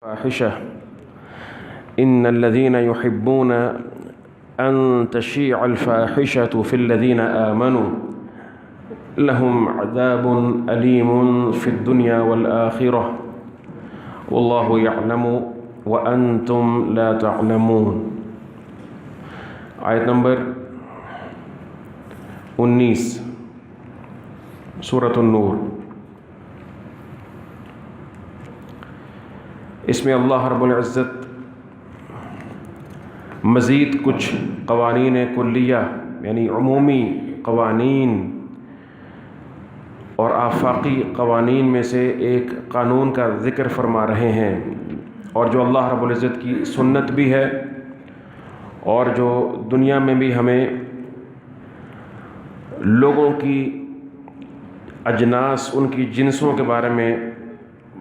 فاحشة إن الذين يحبون أن تشيع الفاحشة في الذين آمنوا لهم عذاب أليم في الدنيا والآخرة والله يعلم وأنتم لا تعلمون۔ آیت نمبر 19 سورۃ النور۔ اس میں اللہ رب العزت مزید کچھ قوانین کلیہ یعنی عمومی قوانین اور آفاقی قوانین میں سے ایک قانون کا ذکر فرما رہے ہیں، اور جو اللہ رب العزت کی سنت بھی ہے اور جو دنیا میں بھی ہمیں لوگوں کی اجناس، ان کی جنسوں کے بارے میں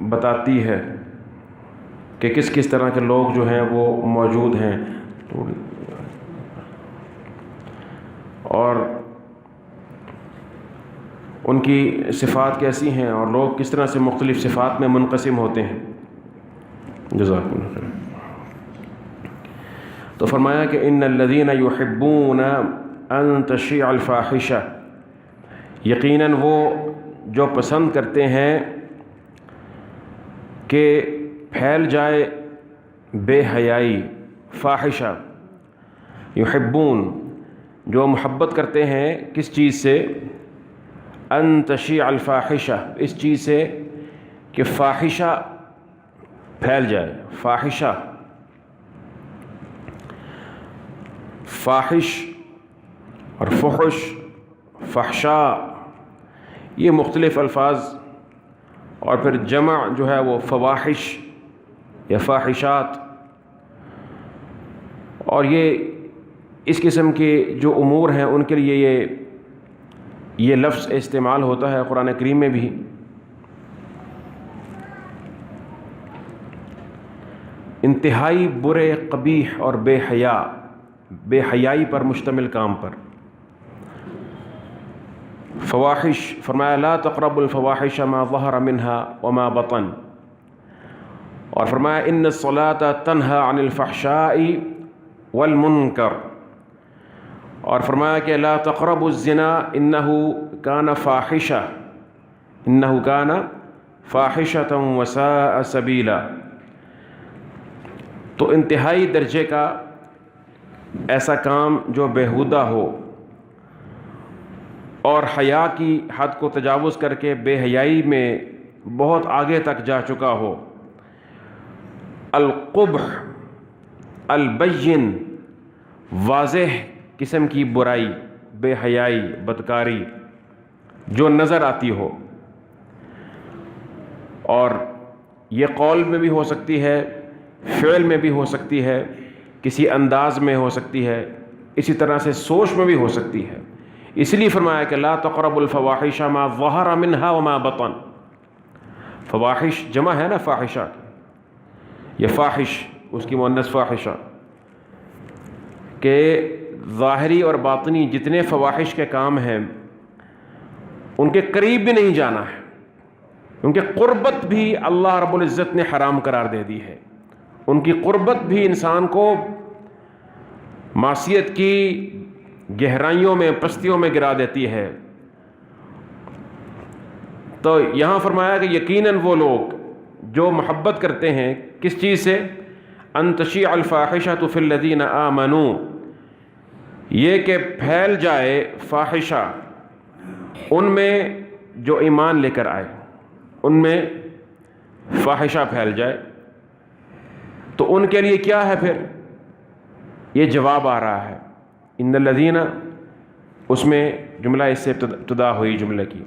بتاتی ہے کہ کس کس طرح کے لوگ جو ہیں وہ موجود ہیں، اور ان کی صفات کیسی ہیں اور لوگ کس طرح سے مختلف صفات میں منقسم ہوتے ہیں۔ جزاکم اللہ خیر۔ تو فرمایا کہ ان الذین یحبون ان تشیع الفاحشہ، یقیناً وہ جو پسند کرتے ہیں کہ پھیل جائے بے حیائی، فاحشہ، یحبون جو محبت کرتے ہیں کس چیز سے؟ ان تشیع الفاحشہ، اس چیز سے کہ فاحشہ پھیل جائے۔ فاحشہ، فاحش اور فحش، فحشاء، یہ مختلف الفاظ، اور پھر جمع جو ہے وہ فواحش یا فاحشات، اور یہ اس قسم کے جو امور ہیں ان کے لیے یہ لفظ استعمال ہوتا ہے قرآن کریم میں بھی۔ انتہائی برے، قبیح اور بے حیائی پر مشتمل کام پر۔ فواحش، فرمایا لا تقربوا الفواحش ما ظہر منها وما بطن، اور فرمایا ان الصلاة تنہی عن الفحشاء والمنکر، اور فرمایا کہ لا تقربوا الزنا انہ کان فاحشۃ وساء سبیلا۔ تو انتہائی درجے کا ایسا کام جو بیہودہ ہو اور حیا کی حد کو تجاوز کر کے بے حیائی میں بہت آگے تک جا چکا ہو، القبح البین، واضح قسم کی برائی، بے حیائی، بدکاری جو نظر آتی ہو، اور یہ قول میں بھی ہو سکتی ہے، فعل میں بھی ہو سکتی ہے، کسی انداز میں ہو سکتی ہے، اسی طرح سے سوچ میں بھی ہو سکتی ہے۔ اس لیے فرمایا کہ لا تقربوا الفواحش ما ظہر منها وما بطن۔ فواحش جمع ہے نا فاحشہ، یہ فاحش اس کی مؤنث فاحشہ، کہ ظاہری اور باطنی جتنے فواحش کے کام ہیں ان کے قریب بھی نہیں جانا ہے، ان کی قربت بھی اللہ رب العزت نے حرام قرار دے دی ہے۔ ان کی قربت بھی انسان کو معصیت کی گہرائیوں میں، پستیوں میں گرا دیتی ہے۔ تو یہاں فرمایا کہ یقیناً وہ لوگ جو محبت کرتے ہیں کس چیز سے؟ ان تشیع الفاحشۃ فی الذین آمنوا، یہ کہ پھیل جائے فاحشہ ان میں جو ایمان لے کر آئے، ان میں فاحشہ پھیل جائے۔ تو ان کے لیے کیا ہے پھر؟ یہ جواب آ رہا ہے ان الذین، اس میں جملہ اس سے ابتدا ہوئی جملے کی،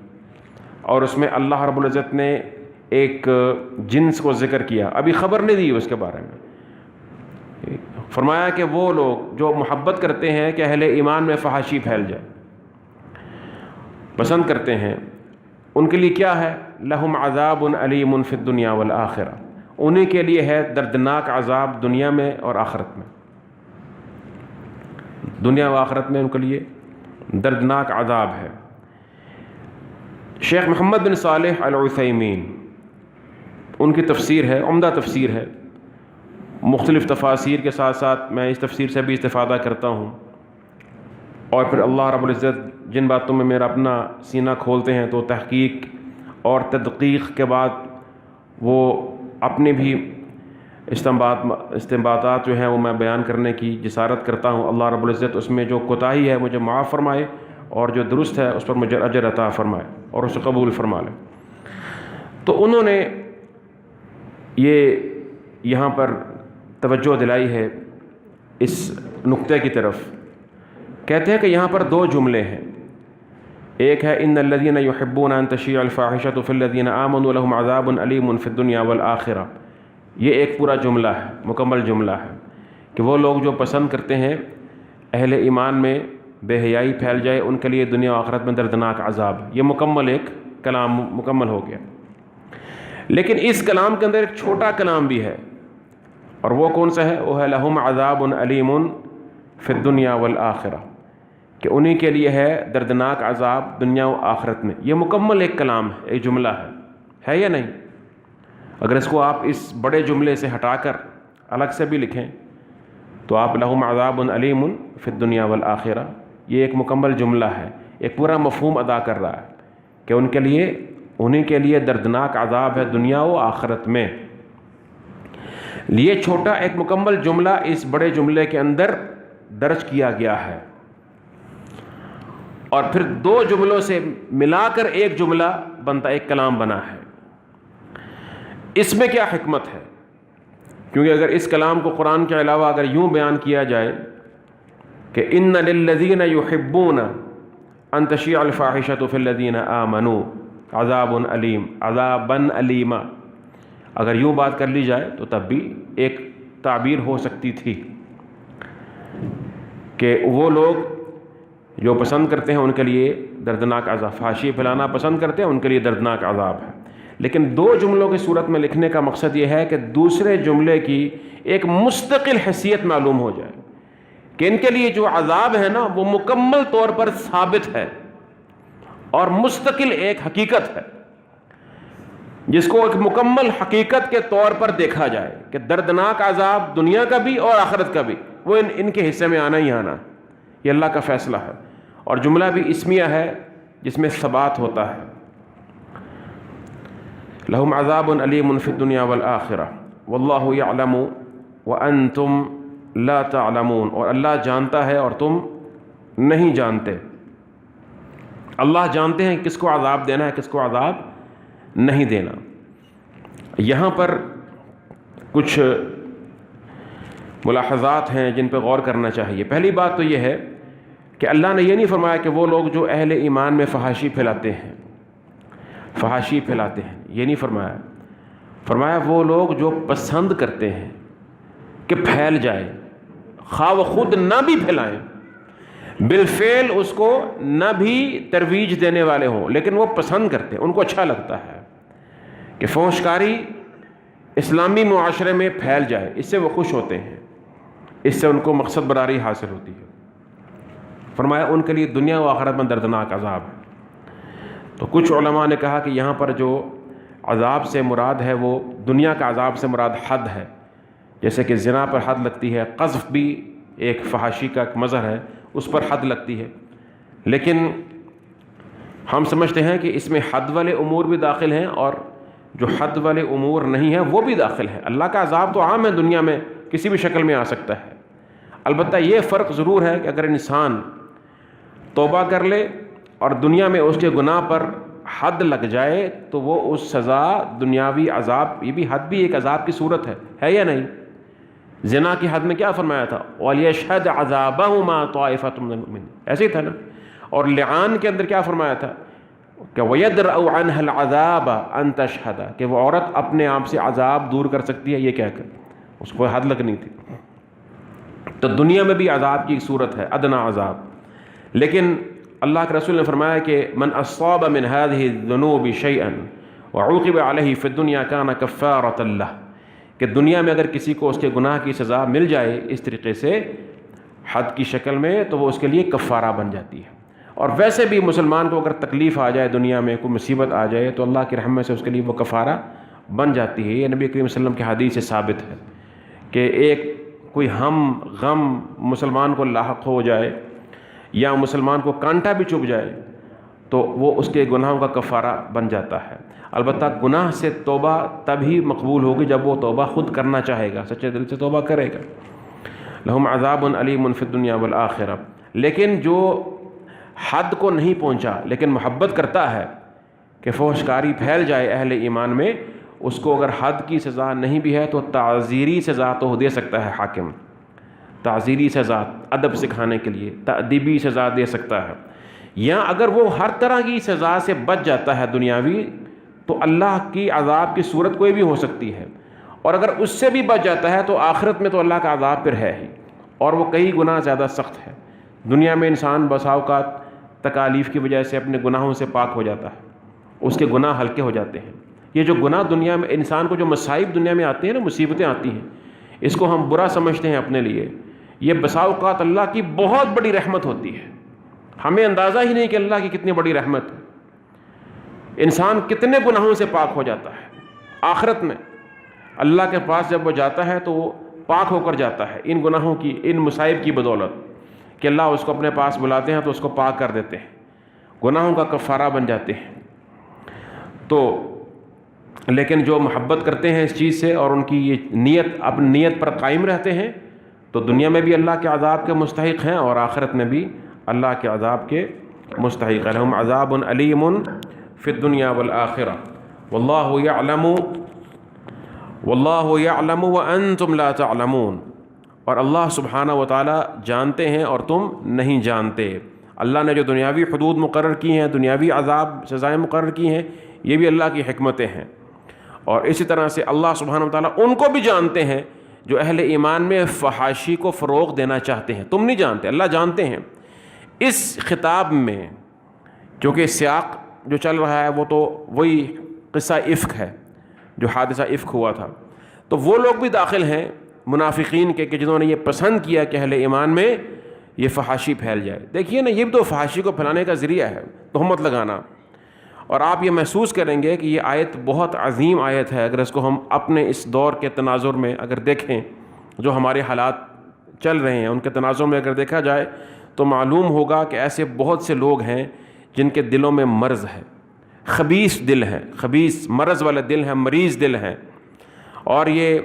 اور اس میں اللہ رب العزت نے ایک جنس کو ذکر کیا، ابھی خبر نہیں دی اس کے بارے میں۔ فرمایا کہ وہ لوگ جو محبت کرتے ہیں کہ اہل ایمان میں فحاشی پھیل جائے، پسند کرتے ہیں، ان کے لیے کیا ہے؟ لہم عذاب علیم فی الدنیا والآخرہ، انہی کے لیے ہے دردناک عذاب دنیا میں اور آخرت میں۔ دنیا و آخرت میں ان کے لیے دردناک عذاب ہے۔ شیخ محمد بن صالح العثیمین، ان کی تفسیر ہے، عمدہ تفسیر ہے، مختلف تفاسیر کے ساتھ ساتھ میں اس تفسیر سے بھی استفادہ کرتا ہوں، اور پھر اللہ رب العزت جن باتوں میں میرا اپنا سینہ کھولتے ہیں تو تحقیق اور تدقیق کے بعد وہ اپنے بھی استنباطات جو ہیں وہ میں بیان کرنے کی جسارت کرتا ہوں۔ اللہ رب العزت اس میں جو کوتاہی ہے مجھے معاف فرمائے، اور جو درست ہے اس پر مجھے اجر عطا فرمائے اور اسے قبول فرما لے۔ تو انہوں نے یہ یہاں پر توجہ دلائی ہے اس نقطے کی طرف، کہتے ہیں کہ یہاں پر دو جملے ہیں، ایک ہے ان الذین یحبون ان تشیع الفاحشۃ فی الذین آمنوا لهم عذاب علیم فی الدنیا والآخرہ، یہ ایک پورا جملہ ہے، مکمل جملہ ہے کہ وہ لوگ جو پسند کرتے ہیں اہل ایمان میں بے حیائی پھیل جائے، ان کے لیے دنیا و آخرت میں دردناک عذاب۔ یہ مکمل ایک کلام مکمل ہو گیا، لیکن اس کلام کے اندر ایک چھوٹا کلام بھی ہے، اور وہ کون سا ہے؟ وہ ہے لہم عذاب علیم فی الدنیا والآخرہ، کہ انہی کے لیے ہے دردناک عذاب دنیا و آخرت میں۔ یہ مکمل ایک کلام ہے، ایک جملہ ہے یا نہیں؟ اگر اس کو آپ اس بڑے جملے سے ہٹا کر الگ سے بھی لکھیں تو آپ لہم عذاب علیم فی الدنیا والآخرہ، یہ ایک مکمل جملہ ہے، ایک پورا مفہوم ادا کر رہا ہے کہ انہی کے لیے دردناک عذاب ہے دنیا و آخرت میں۔ یہ چھوٹا ایک مکمل جملہ اس بڑے جملے کے اندر درج کیا گیا ہے، اور پھر دو جملوں سے ملا کر ایک جملہ بنتا، ایک کلام بنا ہے۔ اس میں کیا حکمت ہے؟ کیونکہ اگر اس کلام کو قرآن کے علاوہ اگر یوں بیان کیا جائے کہ ان للذین یحبون ان تشیع الفاحشۃ فی الذین آمنوا عذاب علیم عذابا علیما، اگر یوں بات کر لی جائے تو تب بھی ایک تعبیر ہو سکتی تھی کہ وہ لوگ جو پسند کرتے ہیں ان کے لیے دردناک عذاب، فحاشی پھیلانا پسند کرتے ہیں ان کے لیے دردناک عذاب ہے۔ لیکن دو جملوں کی صورت میں لکھنے کا مقصد یہ ہے کہ دوسرے جملے کی ایک مستقل حیثیت معلوم ہو جائے کہ ان کے لیے جو عذاب ہے نا وہ مکمل طور پر ثابت ہے اور مستقل ایک حقیقت ہے، جس کو ایک مکمل حقیقت کے طور پر دیکھا جائے کہ دردناک عذاب دنیا کا بھی اور آخرت کا بھی وہ ان کے حصے میں آنا ہی آنا، یہ اللہ کا فیصلہ ہے۔ اور جملہ بھی اسمیہ ہے جس میں ثبات ہوتا ہے، لہم عذاب علیم فی الدنیا والآخرہ واللہ یعلم وانتم لا تعلمون، اور اللہ جانتا ہے اور تم نہیں جانتے۔ اللہ جانتے ہیں کس کو عذاب دینا ہے کس کو عذاب نہیں دینا۔ یہاں پر کچھ ملاحظات ہیں جن پہ غور کرنا چاہیے۔ پہلی بات تو یہ ہے کہ اللہ نے یہ نہیں فرمایا کہ وہ لوگ جو اہل ایمان میں فحاشی پھیلاتے ہیں یہ نہیں فرمایا، فرمایا وہ لوگ جو پسند کرتے ہیں کہ پھیل جائے، خواہ وہ خود نہ بھی پھیلائیں، بالفعل اس کو نہ بھی ترویج دینے والے ہوں، لیکن وہ پسند کرتے ہیں، ان کو اچھا لگتا ہے کہ فحشکاری اسلامی معاشرے میں پھیل جائے، اس سے وہ خوش ہوتے ہیں، اس سے ان کو مقصد براری حاصل ہوتی ہے۔ فرمایا ان کے لیے دنیا و آخرت میں دردناک عذاب ہے۔ تو کچھ علماء نے کہا کہ یہاں پر جو عذاب سے مراد ہے وہ دنیا کا عذاب سے مراد حد ہے، جیسے کہ زنا پر حد لگتی ہے، قذف بھی ایک فحاشی کا ایک مظہر ہے، اس پر حد لگتی ہے، لیکن ہم سمجھتے ہیں کہ اس میں حد والے امور بھی داخل ہیں اور جو حد والے امور نہیں ہیں وہ بھی داخل ہیں۔ اللہ کا عذاب تو عام ہے، دنیا میں کسی بھی شکل میں آ سکتا ہے، البتہ یہ فرق ضرور ہے کہ اگر انسان توبہ کر لے اور دنیا میں اس کے گناہ پر حد لگ جائے تو وہ اس سزا دنیاوی عذاب، یہ بھی حد بھی ایک عذاب کی صورت ہے یا نہیں؟ زنا کی حد میں کیا فرمایا تھا؟ وَلْيَشْهَدْ عَذَابَهُمَا طَائِفَةٌ مِّنَ الْمُؤْمِنِينَ، ایسے ہی تھا نا۔ اور لعان کے اندر کیا فرمایا تھا کہ وَيَدْرَأُ عَنْهَا الْعَذَابَ أَن تَشْهَدَ، کہ وہ عورت اپنے آپ سے عذاب دور کر سکتی ہے، یہ کہہ کر اس کو حد لگنی تھی۔ تو دنیا میں بھی عذاب کی صورت ہے، ادنا عذاب، لیکن اللہ کے رسول نے فرمایا کہ من اصاب من هذه الذنوب شيئا وعوقب عليه في الدنيا كان كفارة له، کہ دنیا میں اگر کسی کو اس کے گناہ کی سزا مل جائے اس طریقے سے حد کی شکل میں تو وہ اس کے لیے کفارہ بن جاتی ہے۔ اور ویسے بھی مسلمان کو اگر تکلیف آ جائے، دنیا میں کوئی مصیبت آ جائے تو اللہ کی رحمت سے اس کے لیے وہ کفارہ بن جاتی ہے۔ یہ نبی کریم صلی اللہ علیہ وسلم کی حدیث سے ثابت ہے کہ ایک کوئی غم مسلمان کو لاحق ہو جائے یا مسلمان کو کانٹا بھی چبھ جائے تو وہ اس کے گناہوں کا کفارہ بن جاتا ہے۔ البتہ گناہ سے توبہ تب ہی مقبول ہوگی جب وہ توبہ خود کرنا چاہے گا، سچے دل سے توبہ کرے گا۔ لہم عذاب علیم فی الدنیا والآخرہ۔ لیکن جو حد کو نہیں پہنچا لیکن محبت کرتا ہے کہ فحش کاری پھیل جائے اہل ایمان میں، اس کو اگر حد کی سزا نہیں بھی ہے تو تعزیری سزا تو دے سکتا ہے حاکم، تعزیری سزا ادب سکھانے کے لیے تأدیبی سزا دے سکتا ہے۔ یا اگر وہ ہر طرح کی سزا سے بچ جاتا ہے دنیاوی، تو اللہ کی عذاب کی صورت کوئی بھی ہو سکتی ہے، اور اگر اس سے بھی بچ جاتا ہے تو آخرت میں تو اللہ کا عذاب پھر ہے ہی، اور وہ کئی گناہ زیادہ سخت ہے۔ دنیا میں انسان بسا اوقات تکالیف کی وجہ سے اپنے گناہوں سے پاک ہو جاتا ہے، اس کے گناہ ہلکے ہو جاتے ہیں۔ یہ جو گناہ دنیا میں انسان کو جو مصائب دنیا میں آتی ہیں نا، مصیبتیں آتی ہیں، اس کو ہم برا سمجھتے ہیں اپنے لیے، یہ بسا اوقات اللہ کی بہت بڑی رحمت ہوتی ہے۔ ہمیں اندازہ ہی نہیں کہ اللہ کی کتنی بڑی رحمت ہے۔ انسان کتنے گناہوں سے پاک ہو جاتا ہے، آخرت میں اللہ کے پاس جب وہ جاتا ہے تو وہ پاک ہو کر جاتا ہے ان گناہوں کی، ان مصائب کی بدولت، کہ اللہ اس کو اپنے پاس بلاتے ہیں تو اس کو پاک کر دیتے ہیں، گناہوں کا کفارہ بن جاتے ہیں۔ تو لیکن جو محبت کرتے ہیں اس چیز سے اور ان کی یہ نیت اپنی نیت پر قائم رہتے ہیں تو دنیا میں بھی اللہ کے عذاب کے مستحق ہیں اور آخرت میں بھی اللہ کے عذاب کے مستحق ہیں۔ لہم عذاب علیم فی الدنیا والآخرہ واللہ یعلم وانتم لا تعلمون۔ اور اللہ سبحانہ و تعالیٰ جانتے ہیں اور تم نہیں جانتے۔ اللہ نے جو دنیاوی حدود مقرر کی ہیں، دنیاوی عذاب سزائیں مقرر کی ہیں، یہ بھی اللہ کی حکمتیں ہیں۔ اور اسی طرح سے اللہ سبحانہ و تعالیٰ ان کو بھی جانتے ہیں جو اہل ایمان میں فحاشی کو فروغ دینا چاہتے ہیں۔ تم نہیں جانتے، اللہ جانتے ہیں۔ اس خطاب میں چونکہ سیاق جو چل رہا ہے وہ تو وہی قصہ افک ہے، جو حادثہ افک ہوا تھا، تو وہ لوگ بھی داخل ہیں منافقین کے کہ جنہوں نے یہ پسند کیا کہ اہل ایمان میں یہ فحاشی پھیل جائے۔ دیکھیے نا، یہ بھی تو فحاشی کو پھیلانے کا ذریعہ ہے، تہمت لگانا۔ اور آپ یہ محسوس کریں گے کہ یہ آیت بہت عظیم آیت ہے اگر اس کو ہم اپنے اس دور کے تناظر میں اگر دیکھیں، جو ہمارے حالات چل رہے ہیں ان کے تناظر میں اگر دیکھا جائے تو معلوم ہوگا کہ ایسے بہت سے لوگ ہیں جن کے دلوں میں مرض ہے، خبیث دل ہے، خبیث مرض والے دل ہیں، مریض دل ہیں۔ اور یہ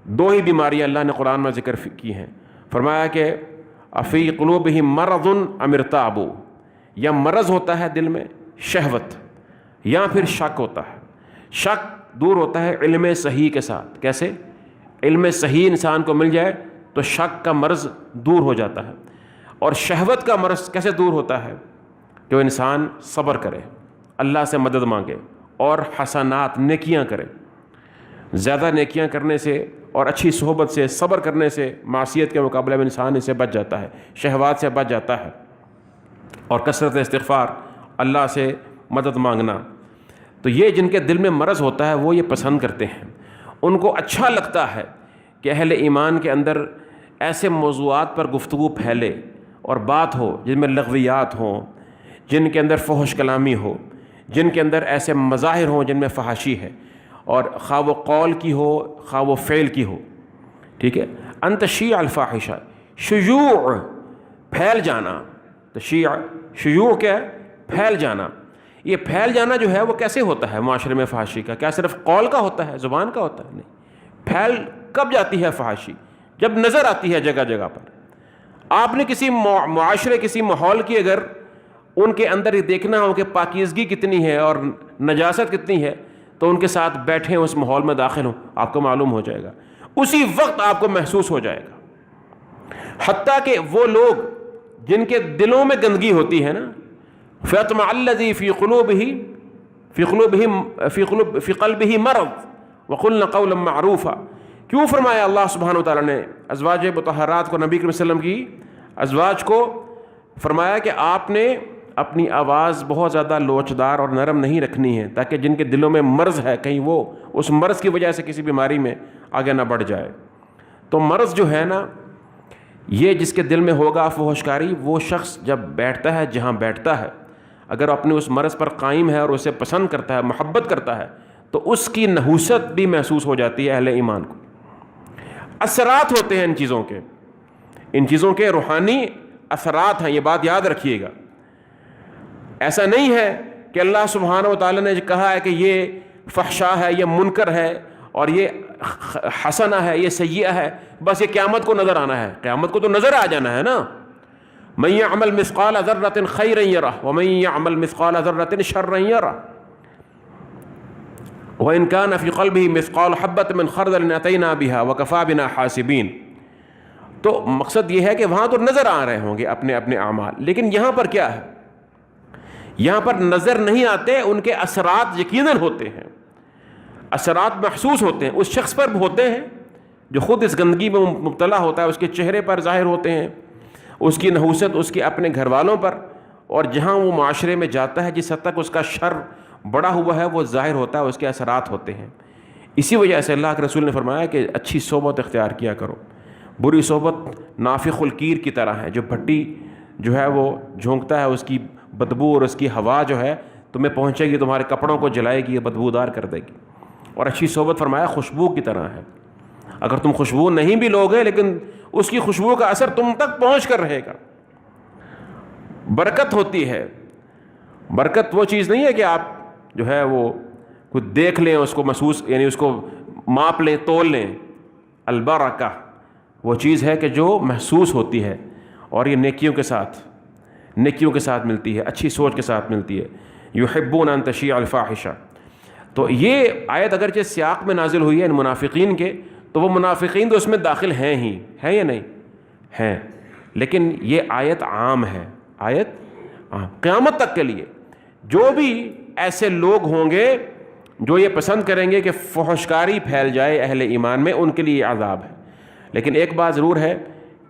دو ہی بیماریاں اللہ نے قرآن میں ذکر کی ہیں، فرمایا کہ افی قلوبہم مرض ام ارتابوا، یا مرض ہوتا ہے دل میں شہوت، یا پھر شک ہوتا ہے۔ شک دور ہوتا ہے علم صحیح کے ساتھ۔ کیسے؟ علم صحیح انسان کو مل جائے تو شک کا مرض دور ہو جاتا ہے۔ اور شہوت کا مرض کیسے دور ہوتا ہے؟ کہ وہ انسان صبر کرے، اللہ سے مدد مانگے اور حسنات نیکیاں کرے۔ زیادہ نیکیاں کرنے سے اور اچھی صحبت سے، صبر کرنے سے معصیت کے مقابلے میں انسان اسے بچ جاتا ہے، شہوات سے بچ جاتا ہے۔ اور کثرت استغفار، اللہ سے مدد مانگنا۔ تو یہ جن کے دل میں مرض ہوتا ہے وہ یہ پسند کرتے ہیں، ان کو اچھا لگتا ہے کہ اہل ایمان کے اندر ایسے موضوعات پر گفتگو پھیلے اور بات ہو جن میں لغویات ہوں، جن کے اندر فحش کلامی ہو، جن کے اندر ایسے مظاہر ہوں جن میں فحاشی ہے، اور خواہ وہ قول کی ہو خواہ وہ فعل کی ہو۔ ٹھیک ہے، ان تشیع الفاحشہ، شیوع پھیل جانا، تشیع شیوع کیا ہے؟ پھیل جانا۔ یہ پھیل جانا جو ہے وہ کیسے ہوتا ہے معاشرے میں فحاشی کا؟ کیا صرف قول کا ہوتا ہے، زبان کا ہوتا ہے؟ نہیں۔ پھیل کب جاتی ہے فحاشی؟ جب نظر آتی ہے جگہ جگہ پر۔ آپ نے کسی معاشرے، کسی ماحول کی اگر ان کے اندر یہ دیکھنا ہو کہ پاکیزگی کتنی ہے اور نجاست کتنی ہے، تو ان کے ساتھ بیٹھیں، اس ماحول میں داخل ہوں، آپ کو معلوم ہو جائے گا، اسی وقت آپ کو محسوس ہو جائے گا۔ حتیٰ کہ وہ لوگ جن کے دلوں میں گندگی ہوتی ہے نا، فَيَطْمَعَ الَّذِي فِي قَلْبِهِ مَرَضٌ وَقُلْنَ قَوْلًا مَعْرُوفًا۔ کیوں فرمایا اللہ سبحانہ وتعالیٰ نے ازواج مطہرات کو، نبی کریم صلی اللہ علیہ وسلم کی ازواج کو فرمایا کہ آپ نے اپنی آواز بہت زیادہ لوچدار اور نرم نہیں رکھنی ہے، تاکہ جن کے دلوں میں مرض ہے کہیں وہ اس مرض کی وجہ سے کسی بیماری میں آگے نہ بڑھ جائے۔ تو مرض جو ہے نا، یہ جس کے دل میں ہوگا فحشکاری، وہ شخص جب بیٹھتا ہے جہاں بیٹھتا ہے، اگر اپنے اس مرض پر قائم ہے اور اسے پسند کرتا ہے، محبت کرتا ہے، تو اس کی نحوست بھی محسوس ہو جاتی ہے اہل ایمان کو۔ اثرات ہوتے ہیں ان چیزوں کے، ان چیزوں کے روحانی اثرات ہیں، یہ بات یاد رکھیے گا۔ ایسا نہیں ہے کہ اللہ سبحانہ و تعالیٰ نے کہا ہے کہ یہ فحشا ہے، یہ منکر ہے، اور یہ حسنہ ہے، یہ سیئہ ہے، بس یہ قیامت کو نظر آنا ہے۔ قیامت کو تو نظر آ جانا ہے نا۔ من یعمل مثقال ذرۃ خیرا یرہ ومن یعمل مثقال ذرۃ شرا یرہ وإن كان في قلبه مثقال حبة من خردل أتينا بها وكفى بنا حاسبين۔ تو مقصد یہ ہے کہ وہاں تو نظر آ رہے ہوں گے اپنے اپنے اعمال، لیکن یہاں پر کیا ہے؟ یہاں پر نظر نہیں آتے، ان کے اثرات یقیناً ہوتے ہیں، اثرات محسوس ہوتے ہیں، اس شخص پر ہوتے ہیں جو خود اس گندگی میں مبتلا ہوتا ہے، اس کے چہرے پر ظاہر ہوتے ہیں، اس کی نحوست اس کے اپنے گھر والوں پر، اور جہاں وہ معاشرے میں جاتا ہے جس حد تک اس کا شر بڑا ہوا ہے وہ ظاہر ہوتا ہے، اس کے اثرات ہوتے ہیں۔ اسی وجہ سے اللہ کے رسول نے فرمایا کہ اچھی صحبت اختیار کیا کرو، بری صحبت نافخ القیر کی طرح ہے، جو بھٹی جو ہے وہ جھونکتا ہے، اس کی بدبو اور اس کی ہوا جو ہے تمہیں پہنچے گی، تمہارے کپڑوں کو جلائے گی، بدبودار کر دے گی۔ اور اچھی صحبت فرمایا خوشبو کی طرح ہے، اگر تم خوشبو نہیں بھی لوگے لیکن اس کی خوشبو کا اثر تم تک پہنچ کر رہے گا۔ برکت ہوتی ہے، برکت وہ چیز نہیں ہے کہ آپ جو ہے وہ کچھ دیکھ لیں، اس کو محسوس یعنی اس کو ماپ لیں، تول لیں۔ البرکہ وہ چیز ہے کہ جو محسوس ہوتی ہے، اور یہ نیکیوں کے ساتھ ملتی ہے، اچھی سوچ کے ساتھ ملتی ہے۔ یحبون ان تشیع الفاحشہ۔ تو یہ آیت اگرچہ سیاق میں نازل ہوئی ہے ان منافقین کے، تو وہ منافقین تو اس میں داخل ہیں ہی، ہیں یا نہیں ہیں، لیکن یہ آیت عام ہے، آیت عام قیامت تک کے لیے۔ جو بھی ایسے لوگ ہوں گے جو یہ پسند کریں گے کہ فحشکاری پھیل جائے اہل ایمان میں، ان کے لیے یہ عذاب ہے۔ لیکن ایک بات ضرور ہے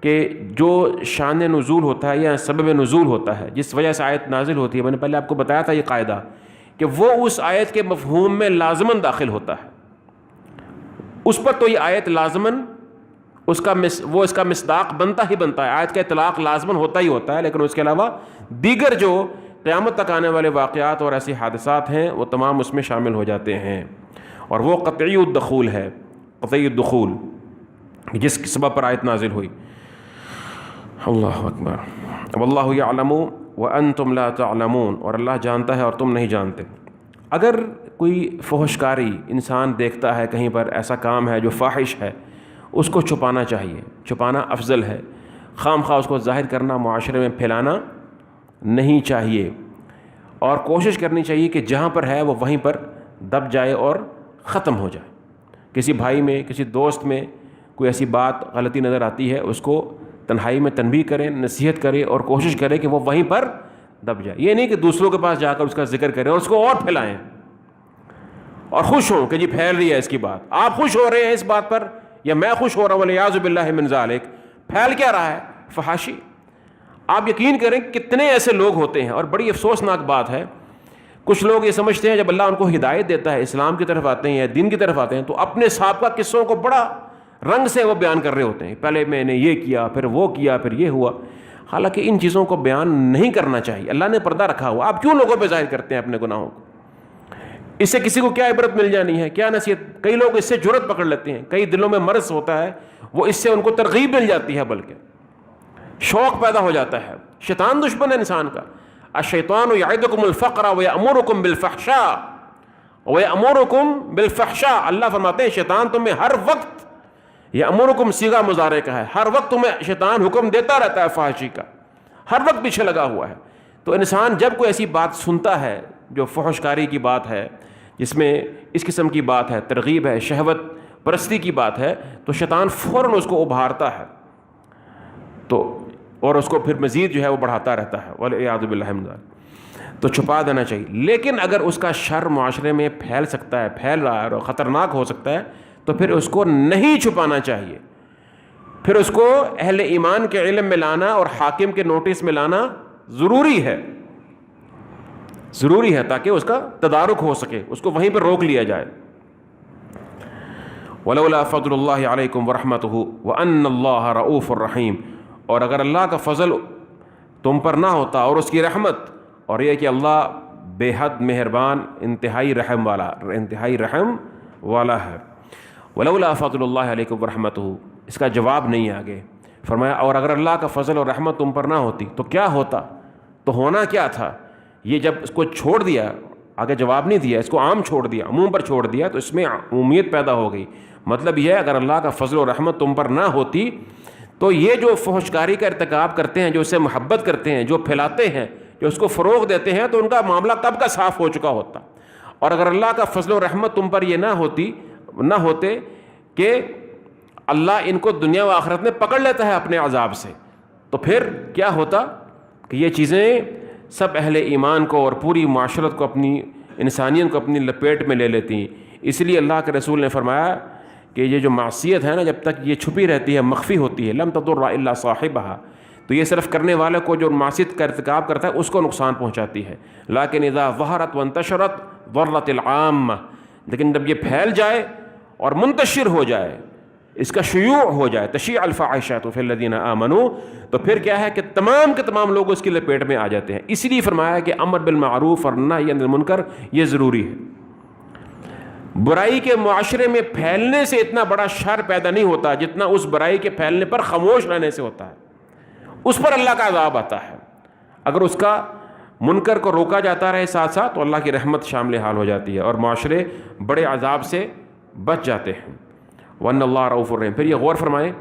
کہ جو شان نزول ہوتا ہے یا سبب نزول ہوتا ہے، جس وجہ سے آیت نازل ہوتی ہے، میں نے پہلے آپ کو بتایا تھا یہ قاعدہ کہ وہ اس آیت کے مفہوم میں لازماً داخل ہوتا ہے، اس پر تو یہ آیت لازماً اس کا مصداق بنتا ہی بنتا ہے، آیت کا اطلاق لازماً ہوتا ہی ہوتا ہے، لیکن اس کے علاوہ دیگر جو قیامت تک آنے والے واقعات اور ایسے حادثات ہیں وہ تمام اس میں شامل ہو جاتے ہیں، اور وہ قطعی الدخول ہے، قطعی الدخول جس کے سبب پر آیت نازل ہوئی۔ اللہ اکبر۔ واللہ یعلم وانتم لا تعلمون، اور اللہ جانتا ہے اور تم نہیں جانتے۔ اگر کوئی فحشکاری انسان دیکھتا ہے کہیں پر، ایسا کام ہے جو فاحش ہے، اس کو چھپانا چاہیے، چھپانا افضل ہے، خام خواہ اس کو ظاہر کرنا، معاشرے میں پھیلانا نہیں چاہیے، اور کوشش کرنی چاہیے کہ جہاں پر ہے وہ وہیں پر دب جائے اور ختم ہو جائے۔ کسی بھائی میں، کسی دوست میں کوئی ایسی بات غلطی نظر آتی ہے، اس کو تنہائی میں تنبیہ کریں، نصیحت کرے، اور کوشش کرے کہ وہ وہیں پر دب جائے۔ یہ نہیں کہ دوسروں کے پاس جا کر اس کا ذکر کریں اور اس کو اور پھیلائیں اور خوش ہوں کہ جی پھیل رہی ہے اس کی بات۔ آپ خوش ہو رہے ہیں اس بات پر، یا میں خوش ہو رہا ہوں، والعیاذ باللہ من ذالک، پھیل کیا رہا ہے؟ فحاشی۔ آپ یقین کریں کتنے ایسے لوگ ہوتے ہیں، اور بڑی افسوسناک بات ہے، کچھ لوگ یہ سمجھتے ہیں جب اللہ ان کو ہدایت دیتا ہے، اسلام کی طرف آتے ہیں یا دین کی طرف آتے ہیں، تو اپنے سابقہ قصوں کو بڑا رنگ سے وہ بیان کر رہے ہوتے ہیں، پہلے میں نے یہ کیا، پھر وہ کیا، پھر یہ ہوا۔ حالانکہ ان چیزوں کو بیان نہیں کرنا چاہیے، اللہ نے پردہ رکھا ہوا، آپ کیوں لوگوں پہ ظاہر کرتے ہیں اپنے گناہوں کو؟ اس سے کسی کو کیا عبرت مل جانی ہے، کیا نصیحت؟ کئی لوگ اس سے جرأت پکڑ لیتے ہیں، کئی دلوں میں مرض ہوتا ہے، وہ اس سے ان کو ترغیب مل جاتی ہے، بلکہ شوق پیدا ہو جاتا ہے۔ شیطان دشمن ہے انسان کا۔ الشیطان یعدکم الفقر ویأمرکم بالفحشاء ویأمرکم بالفحشاء، اللہ فرماتے ہیں شیطان تمہیں ہر وقت، یأمرکم صیغہ مضارع کا ہے، ہر وقت تمہیں شیطان حکم دیتا رہتا ہے فحاشی کا، ہر وقت پیچھے لگا ہوا ہے۔ تو انسان جب کوئی ایسی بات سنتا ہے جو فحشکاری کی بات ہے، جس میں اس قسم کی بات ہے، ترغیب ہے، شہوت پرستی کی بات ہے، تو شیطان فوراً اس کو ابھارتا ہے، تو اور اس کو پھر مزید جو ہے وہ بڑھاتا رہتا ہے، والعیاذ باللہ من ذالک۔ تو چھپا دینا چاہیے، لیکن اگر اس کا شر معاشرے میں پھیل سکتا ہے، پھیل رہا ہے اور خطرناک ہو سکتا ہے، تو پھر اس کو نہیں چھپانا چاہیے، پھر اس کو اہل ایمان کے علم میں لانا اور حاکم کے نوٹس میں لانا ضروری ہے، ضروری ہے، تاکہ اس کا تدارک ہو سکے، اس کو وہیں پر روک لیا جائے۔ ولولا فضل اللہ علیکم ورحمتہ وان اللہ رؤوف الرحیم، اور اگر اللہ کا فضل تم پر نہ ہوتا اور اس کی رحمت، اور یہ کہ اللہ بے حد مہربان، انتہائی رحم والا ہے۔ ولولا فضل اللہ علیکم ورحمتہ، اس کا جواب نہیں آگے. فرمایا اور اگر اللہ کا فضل اور رحمت تم پر نہ ہوتی تو کیا ہوتا, تو ہونا کیا تھا. یہ جب اس کو چھوڑ دیا, آگے جواب نہیں دیا, اس کو عام چھوڑ دیا, عموم پر چھوڑ دیا, تو اس میں عمومیت پیدا ہو گئی. مطلب یہ ہے اگر اللہ کا فضل و رحمت تم پر نہ ہوتی تو یہ جو فحشکاری کا ارتکاب کرتے ہیں, جو اس سے محبت کرتے ہیں, جو پھیلاتے ہیں, جو اس کو فروغ دیتے ہیں, تو ان کا معاملہ کب کا صاف ہو چکا ہوتا. اور اگر اللہ کا فضل و رحمت تم پر یہ نہ ہوتے کہ اللہ ان کو دنیا و آخرت میں پکڑ لیتا ہے اپنے عذاب سے, تو پھر کیا ہوتا کہ یہ چیزیں سب اہل ایمان کو اور پوری معاشرت کو, اپنی انسانیت کو اپنی لپیٹ میں لے لیتی. اس لیے اللہ کے رسول نے فرمایا کہ یہ جو معصیت ہے نا, جب تک یہ چھپی رہتی ہے, مخفی ہوتی ہے, لم تضر الا صاحبها, تو یہ صرف کرنے والے کو جو معصیت کا ارتکاب کرتا ہے اس کو نقصان پہنچاتی ہے. لیکن اذا ظہرت وانتشرت ضرت العامہ, لیکن جب یہ پھیل جائے اور منتشر ہو جائے, اس کا شیوع ہو جائے, تشیع الفاحشۃ فی الذین آمنوا, تو پھر کیا ہے کہ تمام کے تمام لوگ اس کی لپیٹ میں آ جاتے ہیں. اس لیے فرمایا کہ امر بالمعروف اور نہی عن المنکر یہ ضروری ہے. برائی کے معاشرے میں پھیلنے سے اتنا بڑا شر پیدا نہیں ہوتا جتنا اس برائی کے پھیلنے پر خاموش رہنے سے ہوتا ہے. اس پر اللہ کا عذاب آتا ہے. اگر اس کا منکر کو روکا جاتا رہے ساتھ ساتھ, تو اللہ کی رحمت شامل حال ہو جاتی ہے اور معاشرے بڑے عذاب سے بچ جاتے ہیں. وَأَنَّ اللَّهَ رَءُوفٌ رَحِيمٌ. پھر یہ غور فرمائیں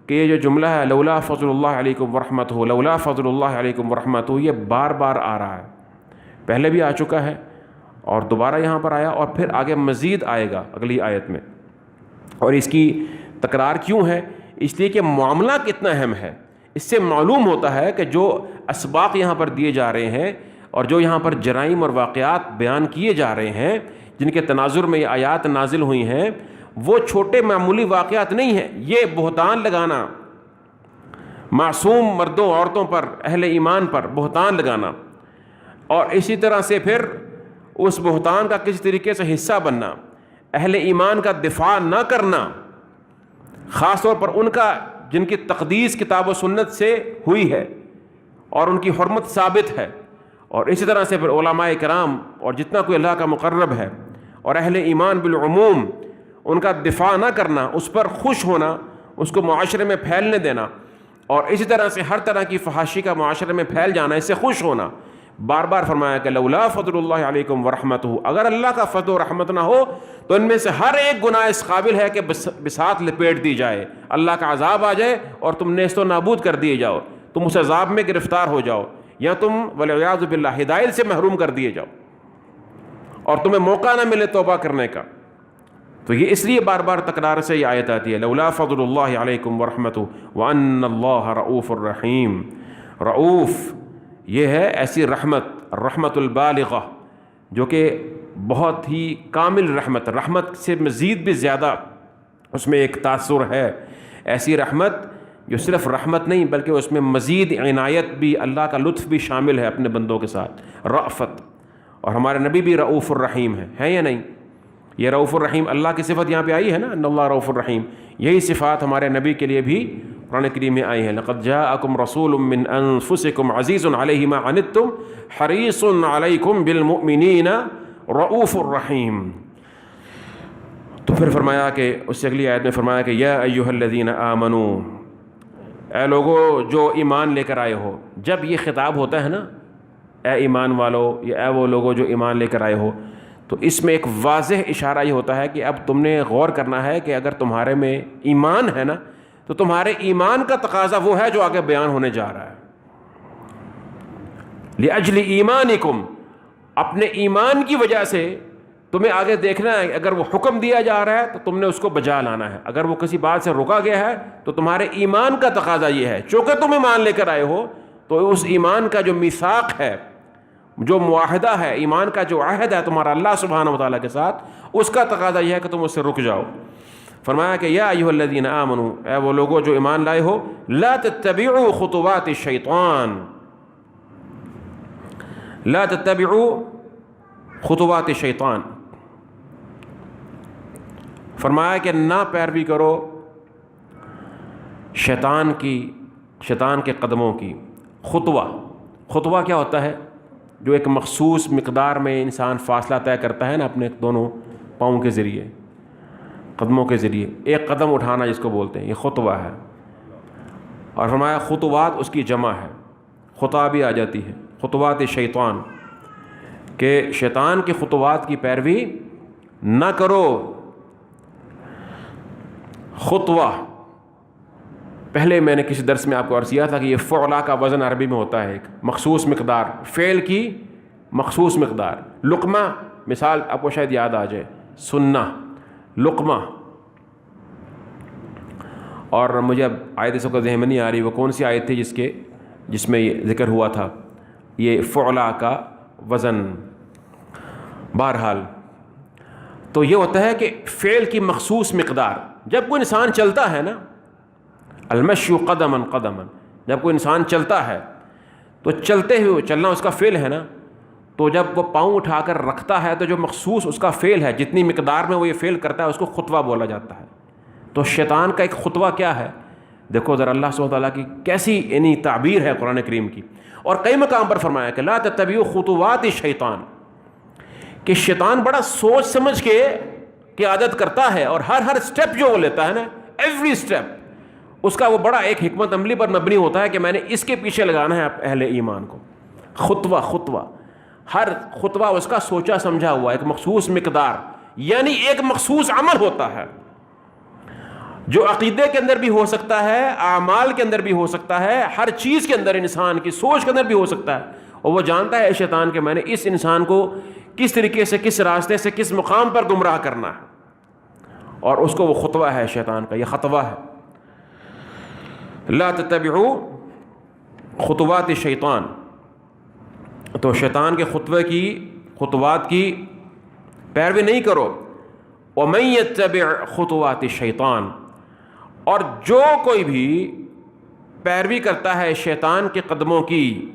کہ یہ جو جملہ ہے لولا فضل اللہ علیکم ورحمتہ, لولا فضل اللہ علیکم ورحمتہ, یہ بار بار آ رہا ہے. پہلے بھی آ چکا ہے اور دوبارہ یہاں پر آیا, اور پھر آگے مزید آئے گا اگلی آیت میں. اور اس کی تکرار کیوں ہے؟ اس لیے کہ معاملہ کتنا اہم ہے. اس سے معلوم ہوتا ہے کہ جو اسباق یہاں پر دیے جا رہے ہیں اور جو یہاں پر جرائم اور واقعات بیان کیے جا رہے ہیں, جن کے تناظر میں یہ آیات نازل ہوئی ہیں, وہ چھوٹے معمولی واقعات نہیں ہیں. یہ بہتان لگانا, معصوم مردوں عورتوں پر, اہل ایمان پر بہتان لگانا, اور اسی طرح سے پھر اس بہتان کا کسی طریقے سے حصہ بننا, اہل ایمان کا دفاع نہ کرنا, خاص طور پر ان کا جن کی تقدیس کتاب و سنت سے ہوئی ہے اور ان کی حرمت ثابت ہے, اور اسی طرح سے پھر علماء کرام اور جتنا کوئی اللہ کا مقرب ہے اور اہل ایمان بالعموم, ان کا دفاع نہ کرنا, اس پر خوش ہونا, اس کو معاشرے میں پھیلنے دینا, اور اسی طرح سے ہر طرح کی فحاشی کا معاشرے میں پھیل جانا, اس سے خوش ہونا. بار بار فرمایا کہ لولا فضل اللہ علیکم ورحمتہ, اگر اللہ کا فضل و رحمت نہ ہو تو ان میں سے ہر ایک گناہ اس قابل ہے کہ بساط لپیٹ دی جائے, اللہ کا عذاب آ جائے اور تم نیست و نابود کر دیے جاؤ, تم اس عذاب میں گرفتار ہو جاؤ, یا تم والعیاذ باللہ ہدایت سے محروم کر دیے جاؤ اور تمہیں موقع نہ ملے توبہ کرنے کا. تو یہ اس لیے بار بار تکرار سے یہ آیت آتی ہے لولا فضل اللہ علیکم ورحمتہ وان اللہ رؤوف الرحیم. رؤوف یہ ہے ایسی رحمت, رحمت البالغہ, جو کہ بہت ہی کامل رحمت, رحمت سے مزید بھی زیادہ اس میں ایک تاثر ہے. ایسی رحمت جو صرف رحمت نہیں بلکہ اس میں مزید عنایت بھی, اللہ کا لطف بھی شامل ہے اپنے بندوں کے ساتھ, رأفت. اور ہمارے نبی بھی رؤوف الرحیم ہے یا نہیں؟ یہ رؤوف الرحیم اللہ کی صفت یہاں پہ آئی ہے نا, ان اللہ رؤوف الرحیم. یہی صفات ہمارے نبی کے لیے بھی قرآن کریم میں آئی ہیں. لقد جاءکم رسول من انفسکم عزیز علیہ ما عنتم حریص علیکم بالمؤمنین رؤوف الرحیم. تو پھر فرمایا کہ اس سے اگلی آیت میں فرمایا کہ یا ایھا الذین آمنوا, اے لوگو جو ایمان لے کر آئے ہو. جب یہ خطاب ہوتا ہے نا اے ایمان والو, یا اے وہ لوگو جو ایمان لے کر آئے ہو, تو اس میں ایک واضح اشارہ یہ ہوتا ہے کہ اب تم نے غور کرنا ہے کہ اگر تمہارے میں ایمان ہے نا تو تمہارے ایمان کا تقاضا وہ ہے جو آگے بیان ہونے جا رہا ہے. لِأَجْلِ ایمانکم, اپنے ایمان کی وجہ سے تمہیں آگے دیکھنا ہے. اگر وہ حکم دیا جا رہا ہے تو تم نے اس کو بجا لانا ہے, اگر وہ کسی بات سے روکا گیا ہے تو تمہارے ایمان کا تقاضا یہ ہے. چونکہ تم ایمان لے کر آئے ہو تو اس ایمان کا جو میثاق ہے, جو معاہدہ ہے, ایمان کا جو عہد ہے تمہارا اللہ سبحانہ و تعالیٰ کے ساتھ, اس کا تقاضا یہ ہے کہ تم اس سے رک جاؤ. فرمایا کہ یا ایھا الذین آمنوا, اے وہ لوگوں جو ایمان لائے ہو, لا تتبعوا خطوات الشیطان, لا تتبعوا خطوات الشیطان. فرمایا کہ نہ پیروی کرو شیطان کی, شیطان کے قدموں کی. خطوہ کیا ہوتا ہے؟ جو ایک مخصوص مقدار میں انسان فاصلہ طے کرتا ہے نا اپنے دونوں پاؤں کے ذریعے. قدموں کے ذریعے ایک قدم اٹھانا جس کو بولتے ہیں، یہ خطوہ ہے. اور فرمایا خطوات اس کی جمع ہے، خطا بھی آ جاتی ہے، خطوات شیطان، کہ شیطان کی خطوات کی پیروی نہ کرو. خطوہ پہلے میں نے کسی درس میں آپ کو عرض کیا تھا کہ یہ فعلا کا وزن عربی میں ہوتا ہے، ایک مخصوص مقدار، فعل کی مخصوص مقدار. لقمہ مثال آپ کو شاید یاد آ جائے، سننا، لقمہ. اور مجھے اب آیت سب کا ذہن میں نہیں آ رہی وہ کون سی آیت تھی جس میں یہ ذکر ہوا تھا یہ فعلا کا وزن. بہرحال تو یہ ہوتا ہے کہ فعل کی مخصوص مقدار. جب کوئی انسان چلتا ہے نا، المشی قدما قدما، جب کوئی انسان چلتا ہے تو چلتے ہوئے چلنا اس کا فعل ہے نا، تو جب وہ پاؤں اٹھا کر رکھتا ہے تو جو مخصوص اس کا فعل ہے، جتنی مقدار میں وہ یہ فعل کرتا ہے اس کو خطوہ بولا جاتا ہے. تو شیطان کا ایک خطوہ کیا ہے؟ دیکھو ذرا اللہ سبحانہ تعالیٰ کی کیسی یعنی تعبیر ہے قرآن کریم کی. اور کئی مقام پر فرمایا کہ لا تتبعوا خطوات الشیطان، کہ شیطان بڑا سوچ سمجھ کے عادت کرتا ہے، اور ہر سٹیپ جو وہ لیتا ہے نا، ایوری سٹیپ اس کا وہ بڑا ایک حکمت عملی پر مبنی ہوتا ہے کہ میں نے اس کے پیچھے لگانا ہے اہل ایمان کو. خطوہ ہر خطوہ اس کا سوچا سمجھا ہوا ایک مخصوص مقدار، یعنی ایک مخصوص عمل ہوتا ہے جو عقیدے کے اندر بھی ہو سکتا ہے، اعمال کے اندر بھی ہو سکتا ہے، ہر چیز کے اندر، انسان کی سوچ کے اندر بھی ہو سکتا ہے. اور وہ جانتا ہے شیطان کہ میں نے اس انسان کو کس طریقے سے، کس راستے سے، کس مقام پر گمراہ کرنا ہے، اور اس کو وہ خطوہ ہے شیطان کا، یہ خطوہ ہے. لا تتبعوا خطوات الشیطان، تو شیطان کے خطوات کی پیروی نہیں کرو. ومن یتبع خطوات الشیطان، اور جو کوئی بھی پیروی کرتا ہے شیطان کے قدموں کی.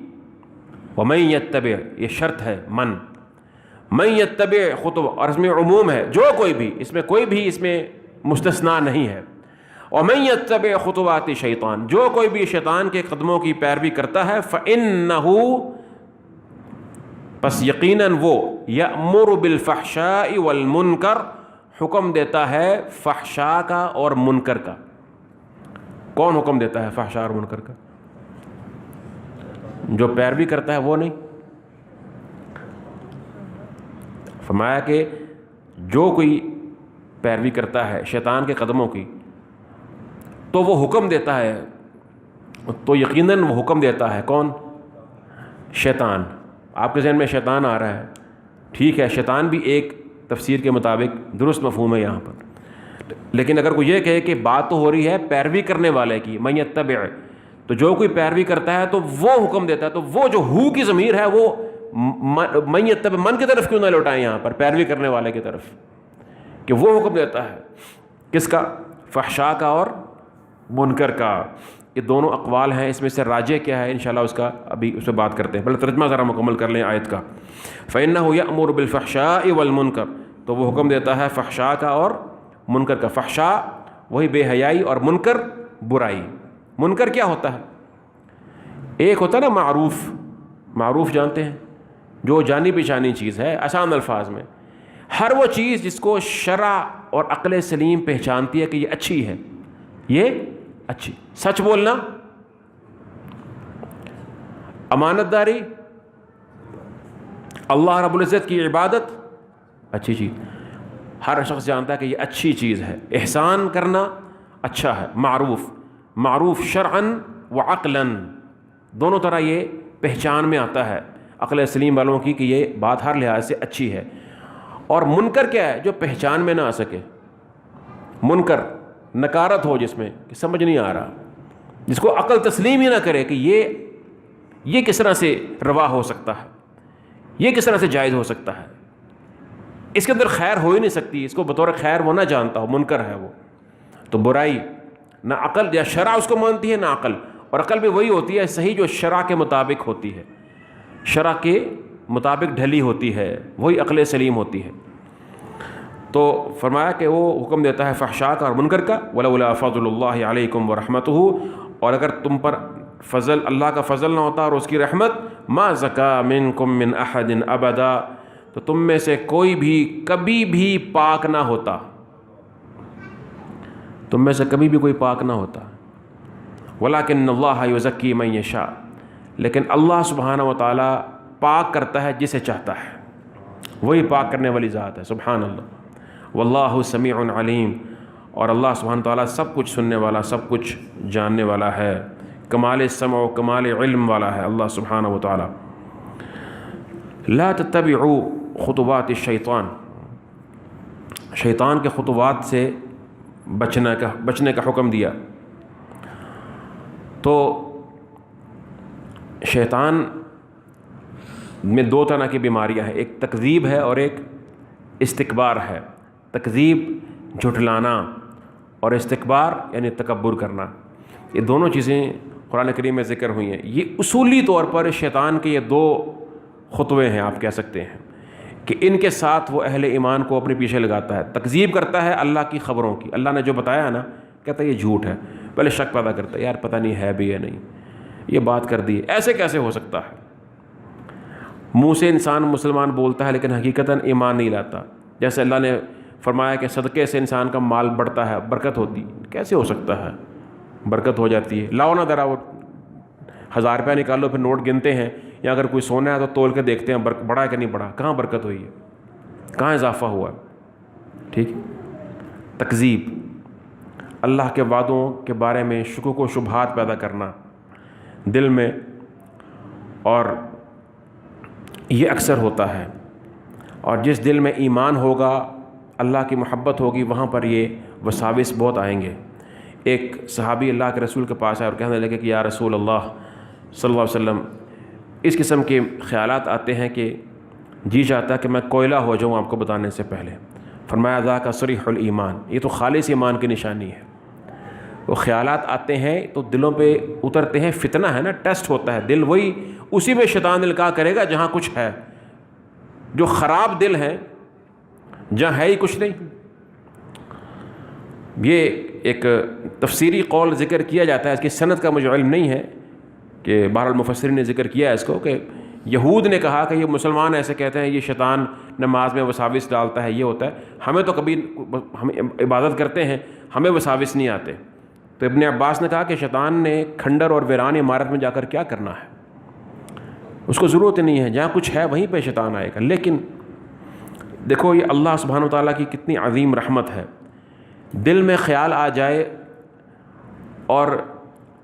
ومن یتبع، یہ شرط ہے، من یتبع خطوات، اور اس میں عموم ہے، جو کوئی بھی، اس میں کوئی بھی اس میں مستثنا نہیں ہے. ومن یتبع خطوات الشیطان، جو کوئی بھی شیطان کے قدموں کی پیروی کرتا ہے، فإنہ، پس یقیناً وہ، یأمر بالفحشاء والمنکر، حکم دیتا ہے فحشاء کا اور منکر کا. کون حکم دیتا ہے فحشاء اور منکر کا؟ جو پیروی کرتا ہے وہ نہیں. فرمایا کہ جو کوئی پیروی کرتا ہے شیطان کے قدموں کی تو وہ حکم دیتا ہے، تو یقیناً وہ حکم دیتا ہے کون؟ شیطان. آپ کے ذہن میں شیطان آ رہا ہے، ٹھیک ہے، شیطان بھی ایک تفسیر کے مطابق درست مفہوم ہے یہاں پر. لیکن اگر کوئی یہ کہے کہ بات تو ہو رہی ہے پیروی کرنے والے کی، من یتبع، تو جو کوئی پیروی کرتا ہے تو وہ حکم دیتا ہے، تو وہ جو ہو کی ضمیر ہے وہ من یتبع، من کی طرف کیوں نہ لوٹائیں یہاں پر، پیروی کرنے والے کی طرف، کہ وہ حکم دیتا ہے کس کا؟ فحشاء کا اور منکر کا. یہ دونوں اقوال ہیں، اس میں سے راجح کیا ہے انشاءاللہ اس کا ابھی اس پہ بات کرتے ہیں. پہلے ترجمہ ذرا مکمل کر لیں آیت کا. فإنہ یأمر بالفحشاء والمنکر، تو وہ حکم دیتا ہے فحشاء کا اور منکر کا. فحشاء وہی بے حیائی، اور منکر برائی. منکر کیا ہوتا ہے؟ ایک ہوتا ہے نا معروف جانتے ہیں، جو جانی پہچانی چیز ہے، آسان الفاظ میں ہر وہ چیز جس کو شرع اور عقل سلیم پہچانتی ہے کہ یہ اچھی ہے، یہ اچھی. سچ بولنا، امانت داری، اللہ رب العزت کی عبادت، اچھی چیز. ہر شخص جانتا ہے کہ یہ اچھی چیز ہے. احسان کرنا اچھا ہے، معروف شرعاً و عقلاً، دونوں طرح یہ پہچان میں آتا ہے عقل سلیم والوں کی کہ یہ بات ہر لحاظ سے اچھی ہے. اور منکر کیا ہے؟ جو پہچان میں نہ آ سکے. منکر نکارت ہو جس میں کہ سمجھ نہیں آ رہا، جس کو عقل تسلیم ہی نہ کرے کہ یہ کس طرح سے روا ہو سکتا ہے، یہ کس طرح سے جائز ہو سکتا ہے، اس کے اندر خیر ہو ہی نہیں سکتی، اس کو بطور خیر وہ نہ جانتا ہو، منکر ہے وہ. تو برائی نہ عقل یا شرع اس کو مانتی ہے نہ عقل. اور عقل بھی وہی ہوتی ہے صحیح جو شرع کے مطابق ہوتی ہے، شرع کے مطابق ڈھلی ہوتی ہے، وہی عقل سلیم ہوتی ہے. تو فرمایا کہ وہ حکم دیتا ہے فحشاء کا اور منکر کا. ولولا فضل اللہ علیکم ورحمتہ، اور اگر تم پر اللہ کا فضل نہ ہوتا اور اس کی رحمت، ما زکا منکم من احد ابدا، تو تم میں سے کوئی بھی کبھی بھی پاک نہ ہوتا. تم میں سے کبھی بھی کوئی پاک نہ ہوتا. وَلَكِنَّ اللَّهَ يُزَكِّي مَن يَشَاءُ، لیکن اللہ سبحانہ و تعالیٰ پاک کرتا ہے جسے چاہتا ہے، وہی پاک کرنے والی ذات ہے. سبحان اللہ. واللہ سمیع علیم، اور اللہ سبحانہ و تعالیٰ سب کچھ سننے والا، سب کچھ جاننے والا ہے، کمال سمع و کمال علم والا ہے اللہ سبحانہ و تعالیٰ. لا تتبعوا خطوات الشیطان، شیطان کے خطوات سے بچنے کا حکم دیا. تو شیطان میں دو طرح کی بیماریاں ہیں، ایک تکذیب ہے اور ایک استکبار ہے. تکذیب جھٹلانا اور استکبار یعنی تکبر کرنا، یہ دونوں چیزیں قرآن کریم میں ذکر ہوئی ہیں. یہ اصولی طور پر شیطان کے یہ دو خطوے ہیں آپ کہہ سکتے ہیں کہ ان کے ساتھ وہ اہل ایمان کو اپنے پیچھے لگاتا ہے. تکذیب کرتا ہے اللہ کی خبروں کی، اللہ نے جو بتایا ہے نا، کہتا ہے یہ جھوٹ ہے، پہلے شک پیدا کرتا ہے، یار پتہ نہیں ہے بھی یا نہیں، یہ بات کر دی ایسے کیسے ہو سکتا ہے. منہ سے انسان مسلمان بولتا ہے لیکن حقیقتاً ایمان نہیں لاتا. جیسے اللہ نے فرمایا کہ صدقے سے انسان کا مال بڑھتا ہے، برکت ہوتی، کیسے ہو سکتا ہے؟ برکت ہو جاتی ہے. لاؤ نہ ذرا وہ 1000 روپیہ نکالو، پھر نوٹ گنتے ہیں، یا اگر کوئی سونا ہے تو تول کے دیکھتے ہیں بڑھا ہے کہ نہیں بڑھا، کہاں برکت ہوئی ہے، کہاں اضافہ ہوا ہے. ٹھیک. تکذیب، اللہ کے وعدوں کے بارے میں شکوک و شبہات پیدا کرنا دل میں، اور یہ اکثر ہوتا ہے. اور جس دل میں ایمان ہوگا، اللہ کی محبت ہوگی، وہاں پر یہ وساوس بہت آئیں گے. ایک صحابی اللہ کے رسول کے پاس آئے اور کہنے لگے کہ یا رسول اللہ صلی اللہ علیہ وسلم، اس قسم کے خیالات آتے ہیں کہ جی چاہتا ہے کہ میں کوئلہ ہو جاؤں آپ کو بتانے سے پہلے. فرمایا ذاک صریح الایمان، یہ تو خالص ایمان کی نشانی ہے. وہ خیالات آتے ہیں تو دلوں پہ اترتے ہیں، فتنہ ہے نا، ٹیسٹ ہوتا ہے دل، وہی اسی میں شیطان القاء کرے گا جہاں کچھ ہے. جو خراب دل ہے، جہاں ہے ہی کچھ نہیں. یہ ایک تفسیری قول ذکر کیا جاتا ہے، اس کی سند کا مجھے علم نہیں ہے، کہ بہرحال مفسرین نے ذکر کیا ہے اس کو، کہ یہود نے کہا کہ یہ مسلمان ایسے کہتے ہیں یہ شیطان نماز میں وساوس ڈالتا ہے، یہ ہوتا ہے، ہمیں تو کبھی ہم عبادت کرتے ہیں ہمیں وساوس نہیں آتے. تو ابن عباس نے کہا کہ شیطان نے کھنڈر اور ویران عمارت میں جا کر کیا کرنا ہے، اس کو ضرورت نہیں ہے، جہاں کچھ ہے وہیں پہ شیطان آئے گا. لیکن دیکھو یہ اللہ سبحانہ و تعالیٰ کی کتنی عظیم رحمت ہے. دل میں خیال آ جائے اور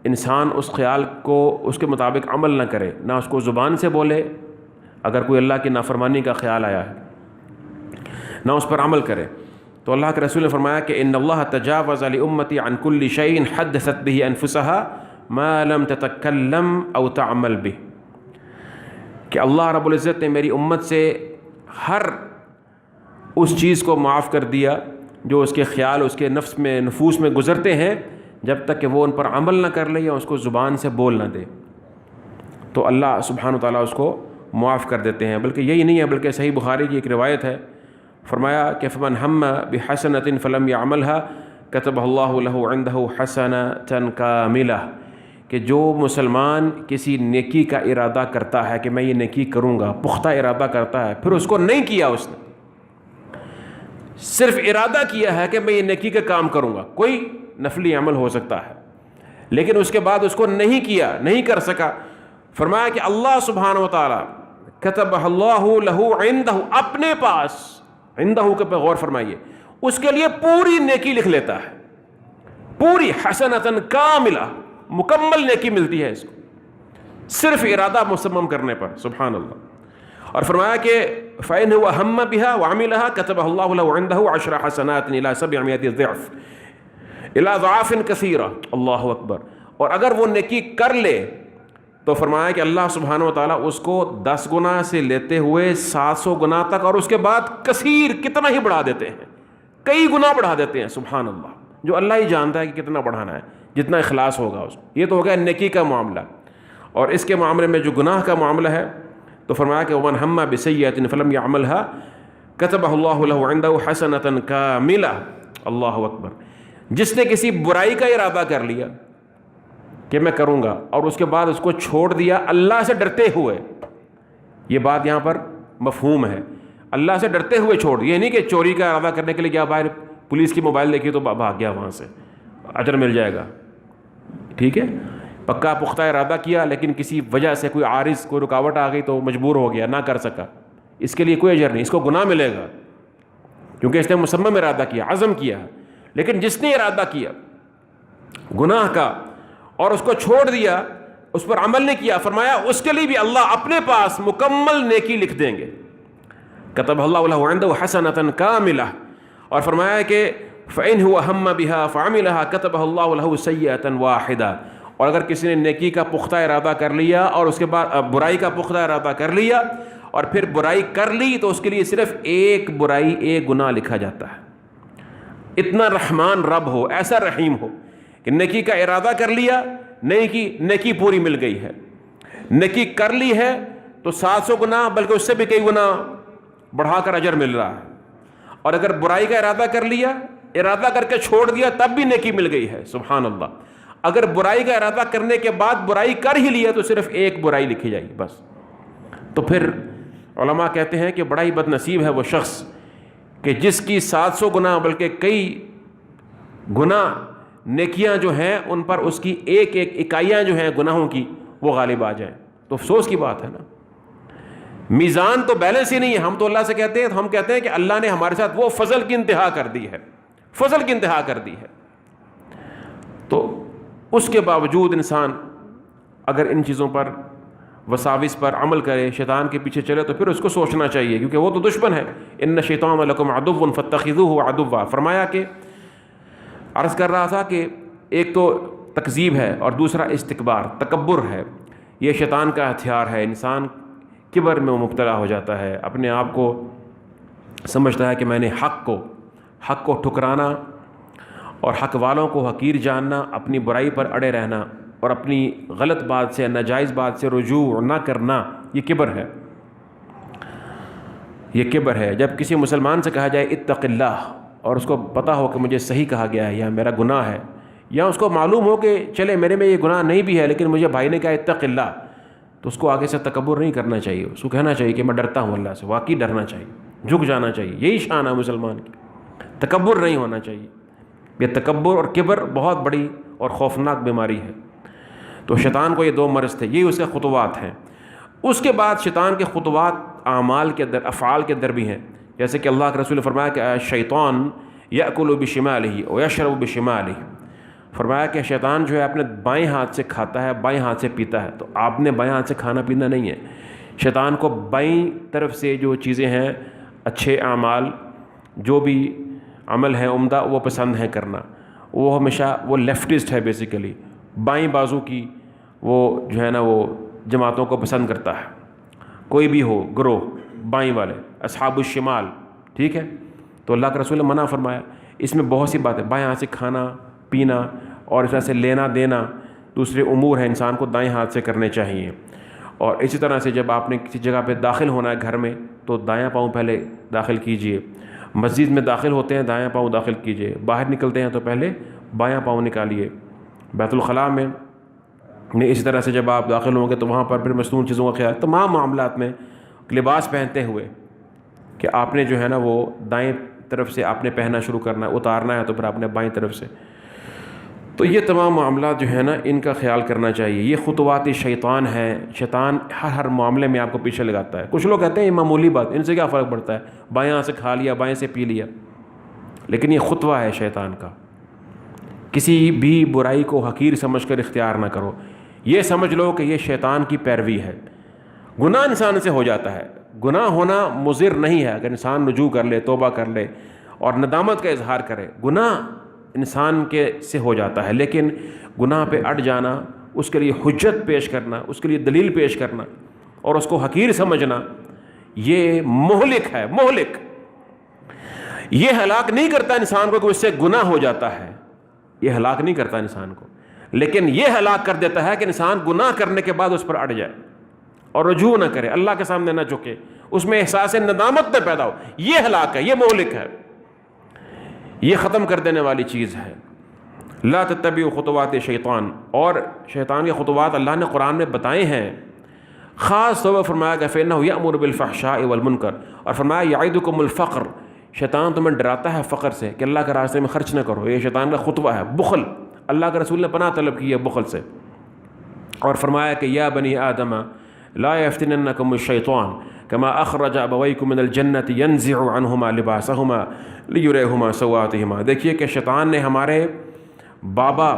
انسان اس خیال کو اس کے مطابق عمل نہ کرے، نہ اس کو زبان سے بولے اگر کوئی اللہ کی نافرمانی کا خیال آیا ہے، نہ اس پر عمل کرے. تو اللہ کے رسول نے فرمایا کہ ان اللہ تجاوز لامتی عن کل شیء حدثت به انفسها ما لم تتکلم او تعمل به، کہ اللہ رب العزت نے میری امت سے ہر اس چیز کو معاف کر دیا جو اس کے خیال اس کے نفوس میں گزرتے ہیں، جب تک کہ وہ ان پر عمل نہ کر لے یا اس کو زبان سے بول نہ دے. تو اللہ سبحانہ و تعالیٰ اس کو معاف کر دیتے ہیں. بلکہ یہی نہیں ہے، بلکہ صحیح بخاری کی ایک روایت ہے، فرمایا کہ فمن ہم بحسنۃ فلم یعملها كتبہ اللہ لہ عندہ حسنۃ کاملہ، کہ جو مسلمان کسی نیکی کا ارادہ کرتا ہے کہ میں یہ نیکی کروں گا، پختہ ارادہ کرتا ہے، پھر اس کو نہیں کیا، اس نے صرف ارادہ کیا ہے کہ میں یہ نیکی کا کام کروں گا، کوئی نفلی عمل ہو سکتا ہے، لیکن اس کے بعد اس کو نہیں کیا، نہیں کر سکا، فرمایا کہ اللہ سبحانہ و تعالی کتبہ اللہ لہ عندہ، اپنے پاس، عندہ کے پہ غور فرمائیے، اس کے لیے پوری نیکی لکھ لیتا ہے، پوری حسنۃ کاملہ، مکمل نیکی ملتی ہے اس کو صرف ارادہ مصمم کرنے پر. سبحان اللہ. اور فرمایا کہ فَإِنْ هُوَ هَمَّ بِهَا وَعَمِلَهَا كَتَبَهَ اللَّهُ لَهُ عِنْدَهُ 10 حسنات إِلَى 700 ضِعْف إِلَى ضَعَافٍ كَثِيرَةٍ. اللہ اکبر. اور اگر وہ نیکی کر لے تو فرمایا کہ اللہ سبحانہ و تعالیٰ اس کو 10 گنا سے لیتے ہوئے 700 گنا تک، اور اس کے بعد کثیر کتنا ہی بڑھا دیتے ہیں، کئی گنا بڑھا دیتے ہیں. سبحان اللہ. جو اللہ ہی جانتا ہے کہ کتنا بڑھانا ہے، جتنا اخلاص ہوگا اس کو. یہ تو ہو گیا نیکی کا معاملہ. اور اس کے معاملے میں جو گناہ کا معاملہ ہے تو فرمایا کہ ومن ہم بسیئۃ فلم یعملها کتبہ اللہ لہ عندہ حسنۃ کاملہ. اللہ اکبر. جس نے کسی برائی کا ارادہ کر لیا کہ میں کروں گا، اور اس کے بعد اس کو چھوڑ دیا اللہ سے ڈرتے ہوئے، یہ بات یہاں پر مفہوم ہے، اللہ سے ڈرتے ہوئے چھوڑ. یہ نہیں کہ چوری کا ارادہ کرنے کے لیے گیا باہر، پولیس کی موبائل دیکھی تو بھاگ گیا وہاں سے، اجر مل جائے گا. ٹھیک ہے, پکا پختہ ارادہ کیا لیکن کسی وجہ سے کوئی عارض, کوئی رکاوٹ آ گئی تو مجبور ہو گیا, نہ کر سکا, اس کے لیے کوئی اجر نہیں, اس کو گناہ ملے گا کیونکہ اس نے مصمم ارادہ کیا, عزم کیا. لیکن جس نے ارادہ کیا گناہ کا اور اس کو چھوڑ دیا, اس پر عمل نہیں کیا, فرمایا اس کے لیے بھی اللہ اپنے پاس مکمل نیکی لکھ دیں گے. کتب اللہ لہ عنده حسنۃ کاملہ, اور فرمایا کہ فإن هو هم بها فعملها كتبها الله له سیئۃ واحدہ. اور اگر کسی نے نیکی کا پختہ ارادہ کر لیا اور اس کے بعد برائی کا پختہ ارادہ کر لیا اور پھر برائی کر لی, تو اس کے لیے صرف ایک برائی, ایک گناہ لکھا جاتا ہے. اتنا رحمان رب ہو, ایسا رحیم ہو کہ نیکی کا ارادہ کر لیا, نیکی پوری مل گئی ہے. نیکی کر لی ہے تو 700 گناہ بلکہ اس سے بھی کئی گنا بڑھا کر اجر مل رہا ہے. اور اگر برائی کا ارادہ کر لیا, ارادہ کر کے چھوڑ دیا, تب بھی نیکی مل گئی ہے. سبحان اللہ. اگر برائی کا ارادہ کرنے کے بعد برائی کر ہی لیا تو صرف ایک برائی لکھی جائے گی بس. تو پھر علماء کہتے ہیں کہ بڑا ہی بد نصیب ہے وہ شخص کہ جس کی 700 گناہ بلکہ کئی گناہ نیکیاں جو ہیں ان پر اس کی ایک ایک اکائیاں جو ہیں گناہوں کی وہ غالب آ جائیں. تو افسوس کی بات ہے نا, میزان تو بیلنس ہی نہیں ہے. ہم تو اللہ سے کہتے ہیں, تو ہم کہتے ہیں کہ اللہ نے ہمارے ساتھ وہ فضل کی انتہا کر دی ہے, فضل کی انتہا کر دی ہے. تو اس کے باوجود انسان اگر ان چیزوں پر, وساوس پر عمل کرے, شیطان کے پیچھے چلے, تو پھر اس کو سوچنا چاہیے کیونکہ وہ تو دشمن ہے. ان الشیطان لکم عدو فاتخذوہ عدوا. فرمایا کہ عرض کر رہا تھا کہ ایک تو تکذیب ہے اور دوسرا استکبار, تکبر ہے. یہ شیطان کا ہتھیار ہے. انسان کبر میں مبتلا ہو جاتا ہے, اپنے آپ کو سمجھتا ہے کہ میں نے حق کو ٹھکرانا اور حق والوں کو حقیر جاننا, اپنی برائی پر اڑے رہنا اور اپنی غلط بات سے, ناجائز بات سے رجوع نہ کرنا, یہ کبر ہے. یہ کبر ہے. جب کسی مسلمان سے کہا جائے اتق اللہ اور اس کو پتہ ہو کہ مجھے صحیح کہا گیا ہے یا میرا گناہ ہے, یا اس کو معلوم ہو کہ چلے میرے میں یہ گناہ نہیں بھی ہے لیکن مجھے بھائی نے کہا اتق اللہ, تو اس کو آگے سے تکبر نہیں کرنا چاہیے. اس کو کہنا چاہیے کہ میں ڈرتا ہوں اللہ سے. واقعی ڈرنا چاہیے, جھک جانا چاہیے. یہی شان ہے مسلمان کی, تکبر نہیں ہونا چاہیے. یہ تکبر اور کبر بہت بڑی اور خوفناک بیماری ہے. تو شیطان کو یہ دو مرض تھے, یہی اس کے خطوات ہیں. اس کے بعد شیطان کے خطوات اعمال کے اندر, افعال کے اندر بھی ہیں. جیسے کہ اللہ کے رسول نے فرمایا کہ شیطان یأکل بشمالہ ویشرب بشمالہ. فرمایا کہ شیطان جو ہے اپنے بائیں ہاتھ سے کھاتا ہے, بائیں ہاتھ سے پیتا ہے. تو آپ نے بائیں ہاتھ سے کھانا پینا نہیں ہے. شیطان کو بائیں طرف سے جو چیزیں ہیں, اچھے اعمال, جو بھی عمل ہے عمدہ, وہ پسند ہے کرنا. وہ ہمیشہ وہ لیفٹسٹ ہے بیسیکلی, بائیں بازو کی وہ جو ہے نا وہ جماعتوں کو پسند کرتا ہے. کوئی بھی ہو گروہ بائیں والے, اصحاب الشمال. ٹھیک ہے, تو اللہ کے رسول نے منع فرمایا. اس میں بہت سی باتیں, بائیں ہاتھ سے کھانا پینا اور اس طرح سے لینا دینا, دوسرے امور ہیں انسان کو دائیں ہاتھ سے کرنے چاہیے. اور اسی طرح سے جب آپ نے کسی جگہ پہ داخل ہونا ہے گھر میں, تو دایاں پاؤں پہلے داخل کیجئے. مسجد میں داخل ہوتے ہیں دایاں پاؤں داخل کیجئے. باہر نکلتے ہیں تو پہلے بایاں پاؤں نکالیے. بیت الخلاء میں اسی طرح سے جب آپ داخل ہوں گے تو وہاں پر پھر مصنون چیزوں کا خیال. تمام معاملات میں لباس پہنتے ہوئے کہ آپ نے جو ہے نا وہ دائیں طرف سے آپ نے پہننا شروع کرنا ہے, اتارنا ہے تو پھر آپ نے بائیں طرف سے. تو یہ تمام معاملات جو ہے نا ان کا خیال کرنا چاہیے. یہ خطوات شیطان ہیں. شیطان ہر معاملے میں آپ کو پیچھے لگاتا ہے. کچھ لوگ کہتے ہیں یہ معمولی بات, ان سے کیا فرق پڑتا ہے, بائیں سے کھا لیا, بائیں سے پی لیا. لیکن یہ خطوہ ہے شیطان کا. کسی بھی برائی کو حقیر سمجھ کر اختیار نہ کرو. یہ سمجھ لو کہ یہ شیطان کی پیروی ہے. گناہ انسان سے ہو جاتا ہے, گناہ ہونا مضر نہیں ہے. اگر انسان رجوع کر لے, توبہ کر لے اور ندامت کا اظہار کرے, گناہ انسان کے سے ہو جاتا ہے. لیکن گناہ پہ اڑ جانا, اس کے لیے حجت پیش کرنا, اس کے لیے دلیل پیش کرنا اور اس کو حقیر سمجھنا, یہ مہلک ہے. مہلک. یہ ہلاک نہیں کرتا انسان کو کہ اس سے گناہ ہو جاتا ہے, یہ ہلاک نہیں کرتا انسان کو, لیکن یہ ہلاک کر دیتا ہے کہ انسان گناہ کرنے کے بعد اس پر اڑ جائے اور رجوع نہ کرے, اللہ کے سامنے نہ جھکے, اس میں احساس ندامت نہ پیدا ہو. یہ ہلاک ہے, یہ مہلک ہے, یہ ختم کر دینے والی چیز ہے. لا تتبعوا خطوات شیطان. اور شیطان کے خطوات اللہ نے قرآن میں بتائے ہیں. خاص طور پر فرمایا کہ فإنه يأمر بالفحشاء والمنکر, اور فرمایا یعدکم الفقر. شیطان تمہیں ڈراتا ہے فقر سے کہ اللہ کے راستے میں خرچ نہ کرو، یہ شیطان کا خطبہ ہے۔ بخل، اللہ کے رسول نے پناہ طلب کی ہے بخل سے، اور فرمایا کہ یا بنی آدم لا یفتننکم الشیطان کما اخرج ابویکم من الجنۃ ینزع عنہما لباسہما لیریہما سوآتہما۔ دیکھیے کہ شیطان نے ہمارے بابا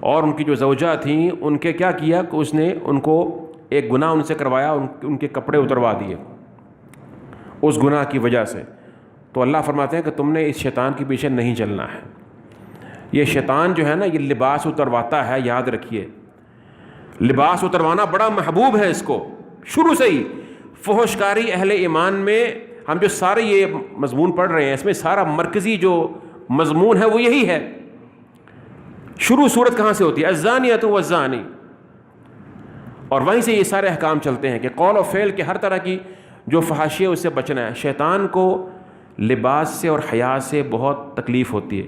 اور ان کی جو زوجہ تھیں ان کے کیا کیا کہ اس نے ان کو ایک گناہ ان سے کروایا، ان کے کپڑے اتروا دیے اس گناہ کی وجہ سے۔ تو اللہ فرماتے ہیں کہ تم نے اس شیطان کے پیچھے نہیں چلنا ہے۔ یہ شیطان جو ہے نا یہ لباس اترواتا ہے، یاد رکھیے، لباس اتروانا بڑا محبوب ہے اس کو شروع سے ہی۔ فحش کاری اہل ایمان میں ہم جو سارے یہ مضمون پڑھ رہے ہیں اس میں سارا مرکزی جو مضمون ہے وہ یہی ہے۔ شروع صورت کہاں سے ہوتی ہے؟ الزانیۃ والزانی، اور وہیں سے یہ سارے احکام چلتے ہیں کہ قول و فعل کے ہر طرح کی جو فحاشی ہے اس سے بچنا ہے۔ شیطان کو لباس سے اور حیا سے بہت تکلیف ہوتی ہے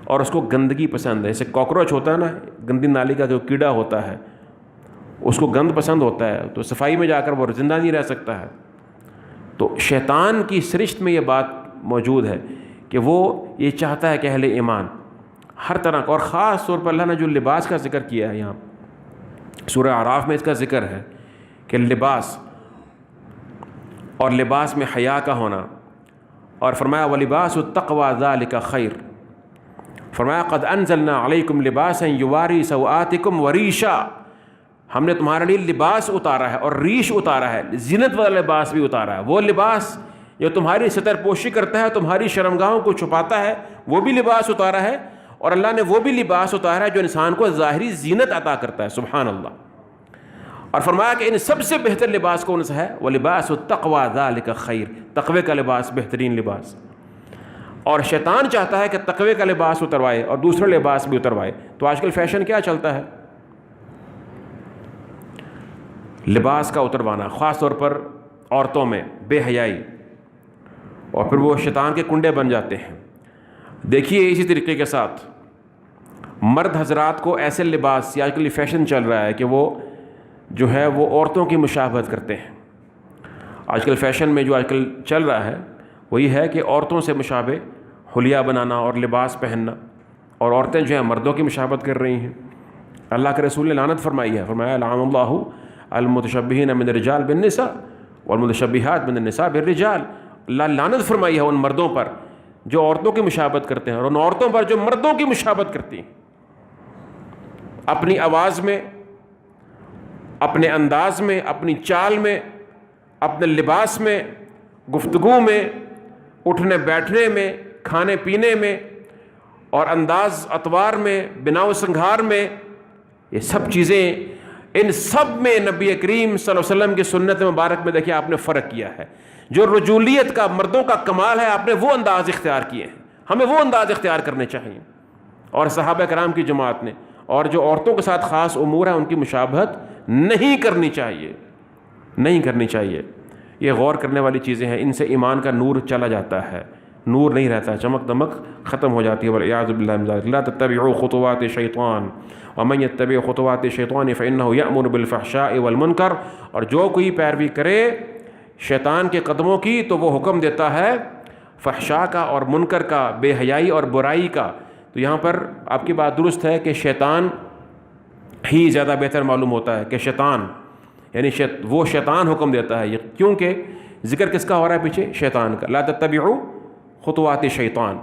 اور اس کو گندگی پسند ہے۔ جیسے کاکروچ ہوتا ہے نا، گندی نالی کا جو کیڑا ہوتا ہے اس کو گند پسند ہوتا ہے، تو صفائی میں جا کر وہ زندہ نہیں رہ سکتا ہے۔ تو شیطان کی سرشت میں یہ بات موجود ہے کہ وہ یہ چاہتا ہے کہ اہل ایمان ہر طرح کا، اور خاص طور پر اللہ نے جو لباس کا ذکر کیا ہے یہاں سورہ اعراف میں اس کا ذکر ہے کہ لباس، اور لباس میں حیا کا ہونا، اور فرمایا وَلِبَاسُ التَّقْوَى ذَلِكَ خَيْرٌ، فرمایا قَدْ أَنزَلْنَا عَلَيْكُمْ لِبَاسًا يُوَارِي سَوْآتِكُمْ وَرِيشًا، ہم نے تمہارے لیے لباس اتارا ہے اور ریش اتارا ہے، زینت والا لباس بھی اتارا ہے۔ وہ لباس جو تمہاری ستر پوشی کرتا ہے، تمہاری شرمگاہوں کو چھپاتا ہے، وہ بھی لباس اتارا ہے، اور اللہ نے وہ بھی لباس اتارا ہے جو انسان کو ظاہری زینت عطا کرتا ہے، سبحان اللہ۔ اور فرمایا کہ ان سب سے بہتر لباس کون سا ہے؟ وَلِبَاسُ التَّقْوَى ذَلِكَ خَيْرٌ، تقوی کا لباس بہترین لباس۔ اور شیطان چاہتا ہے کہ تقوی کا لباس اتروائے اور دوسرا لباس بھی اتروائے۔ تو آج کل فیشن کیا چلتا ہے؟ لباس کا اتروانا، خاص طور پر عورتوں میں بے حیائی، اور پھر وہ شیطان کے کنڈے بن جاتے ہیں۔ دیکھیے اسی طریقے کے ساتھ مرد حضرات کو ایسے لباس، آج کل فیشن چل رہا ہے کہ وہ جو ہے وہ عورتوں کی مشابہت کرتے ہیں۔ آج کل فیشن میں جو آج کل چل رہا ہے وہی ہے کہ عورتوں سے مشابہ حلیہ بنانا اور لباس پہننا، اور عورتیں جو ہیں مردوں کی مشابہت کر رہی ہیں۔ اللہ کے رسول نے لعنت فرمائی ہے، فرمایا لعن اللہ المتشبہین من الرجال بالنساء والمتشبہات من النساء بالرجال، اللہ لعنت فرمائی ہے ان مردوں پر جو عورتوں کی مشابہت کرتے ہیں اور ان عورتوں پر جو مردوں کی مشابہت کرتی ہیں، اپنی آواز میں، اپنے انداز میں، اپنی چال میں، اپنے لباس میں، گفتگو میں، اٹھنے بیٹھنے میں، کھانے پینے میں، اور انداز اطوار میں، بنا و سنگھار میں، یہ سب چیزیں، ان سب میں نبی کریم صلی اللہ علیہ وسلم کی سنت مبارک میں دیکھیں آپ نے فرق کیا ہے۔ جو رجولیت کا، مردوں کا کمال ہے، آپ نے وہ انداز اختیار کیے ہیں، ہمیں وہ انداز اختیار کرنے چاہیے، اور صحابہ کرام کی جماعت نے۔ اور جو عورتوں کے ساتھ خاص امور ہیں ان کی مشابہت نہیں کرنی چاہیے، نہیں کرنی چاہیے۔ یہ غور کرنے والی چیزیں ہیں، ان سے ایمان کا نور چلا جاتا ہے، نور نہیں رہتا، چمک دمک ختم ہو جاتی ہے۔ والعیاذ باللہ من ذلک۔ لا تتبعوا خطوات الشیطان ومن يتبع خطوات الشیطان فإنه یأمر بالفحشاء والمنکر، اور جو کوئی پیروی کرے شیطان کے قدموں کی تو وہ حکم دیتا ہے فحشاء کا اور منکر کا، بے حیائی اور برائی کا۔ تو یہاں پر آپ کی بات درست ہے کہ شیطان ہی زیادہ بہتر معلوم ہوتا ہے کہ شیطان، یعنی وہ شیطان حکم دیتا ہے، کیونکہ ذکر کس کا ہو رہا ہے پیچھے؟ شیطان کا۔ لا تتبعوا خطوات الشیطان،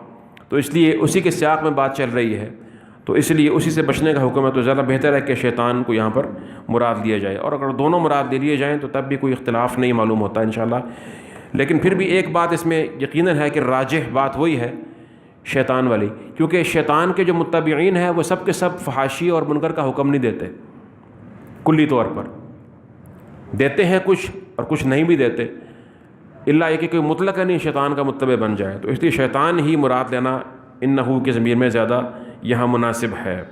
تو اس لیے اسی کے سیاق میں بات چل رہی ہے، تو اس لیے اسی سے بچنے کا حکم ہے۔ تو زیادہ بہتر ہے کہ شیطان کو یہاں پر مراد لیا جائے، اور اگر دونوں مراد لے لیے جائیں تو تب بھی کوئی اختلاف نہیں معلوم ہوتا انشاءاللہ۔ لیکن پھر بھی ایک بات اس میں یقیناً ہے کہ راجح بات وہی ہے شیطان والی، کیونکہ شیطان کے جو متبعین ہیں وہ سب کے سب فحاشی اور منکر کا حکم نہیں دیتے، کلی طور پر دیتے ہیں کچھ اور کچھ نہیں بھی دیتے، الا یہ کہ کوئی مطلق نہیں شیطان کا متبع بن جائے۔ تو اس لیے شیطان ہی مراد لینا انہو کی ضمیر میں زیادہ یہاں مناسب ہے۔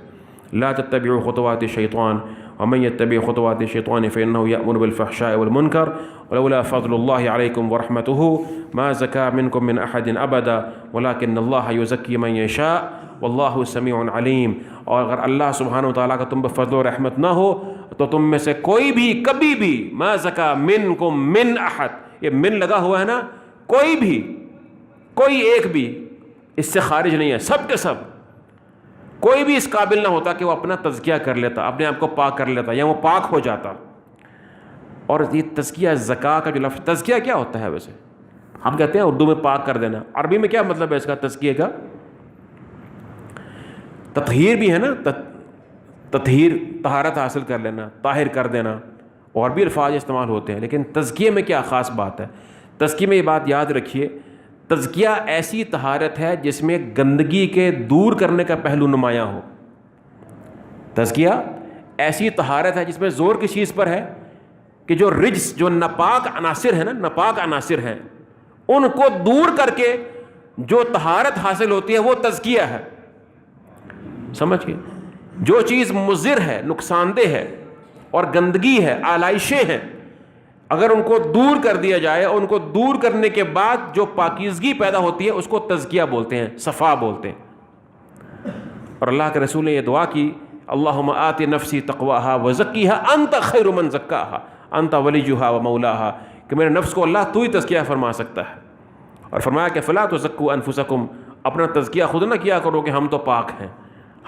لا تتبعوا خطوات الشیطان ومن يتبع خطوات الشیطان فإنه يأمر بالفحشاء والمنکر ولولا فضل الله عليكم ورحمته ما زكى منكم من أحد أبدا ولكن الله يزكي من يشاء والله سمیع علیم۔ اور اگر اللہ سبحانہ وتعالیٰ کا تم پر فضل و رحمت نہ ہو تو تم میں سے کوئی بھی کبھی بھی ما زکا منکم من احد، یہ من لگا ہوا ہے نا، کوئی ایک بھی اس سے خارج نہیں ہے، سب کے سب، کوئی بھی اس قابل نہ ہوتا کہ وہ اپنا تزکیہ کر لیتا، اپنے آپ کو پاک کر لیتا یا وہ پاک ہو جاتا۔ اور یہ تزکیہ زکا کا جو لفظ، تزکیہ کیا ہوتا ہے ویسے؟ ہم کہتے ہیں اردو میں پاک کر دینا، عربی میں کیا مطلب ہے اس کا تزکیے کا؟ تطہیر بھی ہے نا، تطہیر طہارت حاصل کر لینا، طاہر کر دینا، اور بھی الفاظ استعمال ہوتے ہیں، لیکن تزکیے میں کیا خاص بات ہے؟ تزکیے میں یہ بات یاد رکھیے، تزکیہ ایسی طہارت ہے جس میں گندگی کے دور کرنے کا پہلو نمایاں ہو۔ تزکیہ ایسی طہارت ہے جس میں زور کس چیز پر ہے کہ جو رجس، جو ناپاک عناصر ہیں نا، ناپاک عناصر ہیں، ان کو دور کر کے جو طہارت حاصل ہوتی ہے وہ تزکیہ ہے۔ سمجھ گئے؟ جو چیز مضر ہے، نقصان دہ ہے اور گندگی ہے، آلائشیں ہیں، اگر ان کو دور کر دیا جائے اور ان کو دور کرنے کے بعد جو پاکیزگی پیدا ہوتی ہے اس کو تزکیہ بولتے ہیں، صفا بولتے ہیں۔ اور اللہ کے رسول نے یہ دعا کی، اللہم آت نفسی تقواہا وزکیہا انت خیر من زکاہا انت ولیجھا ومولاہا، کہ میرے نفس کو اللہ تو ہی تزکیہ فرما سکتا ہے۔ اور فرمایا کہ فلا تزکوا انفسکم، اپنا تزکیہ خود نہ کیا کرو کہ ہم تو پاک ہیں،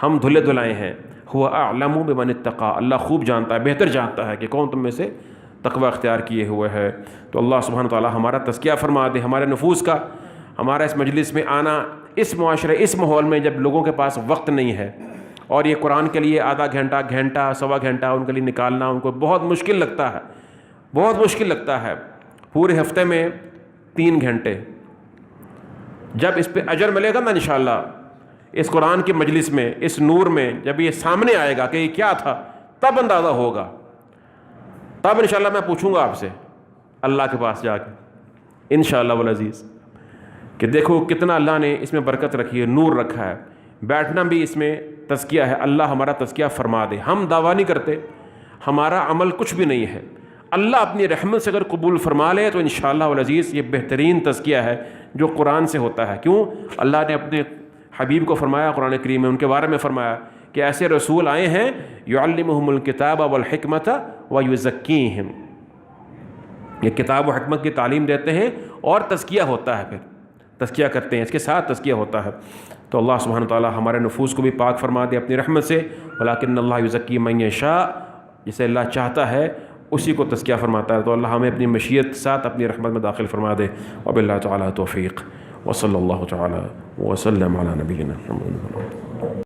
ہم دھلے دھلائے ہیں، هو اعلم بمن اتقى، اللہ خوب جانتا ہے، بہتر جانتا ہے کہ کون تم میں سے تقوی اختیار کیے ہوئے ہے۔ تو اللہ سبحانہ تعالی ہمارا تزکیہ فرما دے، ہمارے نفوس کا، ہمارا اس مجلس میں آنا، اس معاشرے، اس ماحول میں جب لوگوں کے پاس وقت نہیں ہے اور یہ قرآن کے لیے آدھا گھنٹہ، گھنٹہ، سوا گھنٹہ ان کے لیے نکالنا ان کو بہت مشکل لگتا ہے، بہت مشکل لگتا ہے۔ پورے ہفتے میں 3 گھنٹے، جب اس پہ اجر ملے گا نا انشاءاللہ، اس قرآن کی مجلس میں، اس نور میں جب یہ سامنے آئے گا کہ یہ کیا تھا، تب اندازہ ہوگا، تب انشاءاللہ میں پوچھوں گا آپ سے اللہ کے پاس جا کے انشاءاللہ والعزیز کہ دیکھو کتنا اللہ نے اس میں برکت رکھی ہے، نور رکھا ہے۔ بیٹھنا بھی اس میں تزکیہ ہے، اللہ ہمارا تزکیہ فرما دے۔ ہم دعویٰ نہیں کرتے، ہمارا عمل کچھ بھی نہیں ہے، اللہ اپنی رحمت سے اگر قبول فرما لے تو انشاءاللہ والعزیز یہ بہترین تزکیہ ہے جو قرآن سے ہوتا ہے۔ کیوں؟ اللہ نے اپنے حبیب کو فرمایا قرآن کریم میں، ان کے بارے میں فرمایا کہ ایسے رسول آئے ہیں یعلمہم الکتاب والحکمت ویزکیہم، یہ کتاب و حکمت کی تعلیم دیتے ہیں اور تزکیہ ہوتا ہے، پھر تزکیہ کرتے ہیں، اس کے ساتھ تزکیہ ہوتا ہے۔ تو اللہ سبحانہ تعالی ہمارے نفوس کو بھی پاک فرما دے اپنی رحمت سے، ولکن اللہ یزکی من یشاء، جسے اللہ چاہتا ہے اسی کو تزکیہ فرماتا ہے۔ تو اللہ ہمیں اپنی مشیت کے ساتھ اپنی رحمت میں داخل فرما دے۔ وباللہ تعالی توفیق، وصلی اللہ تعالی وسلم علی نبینا محمد۔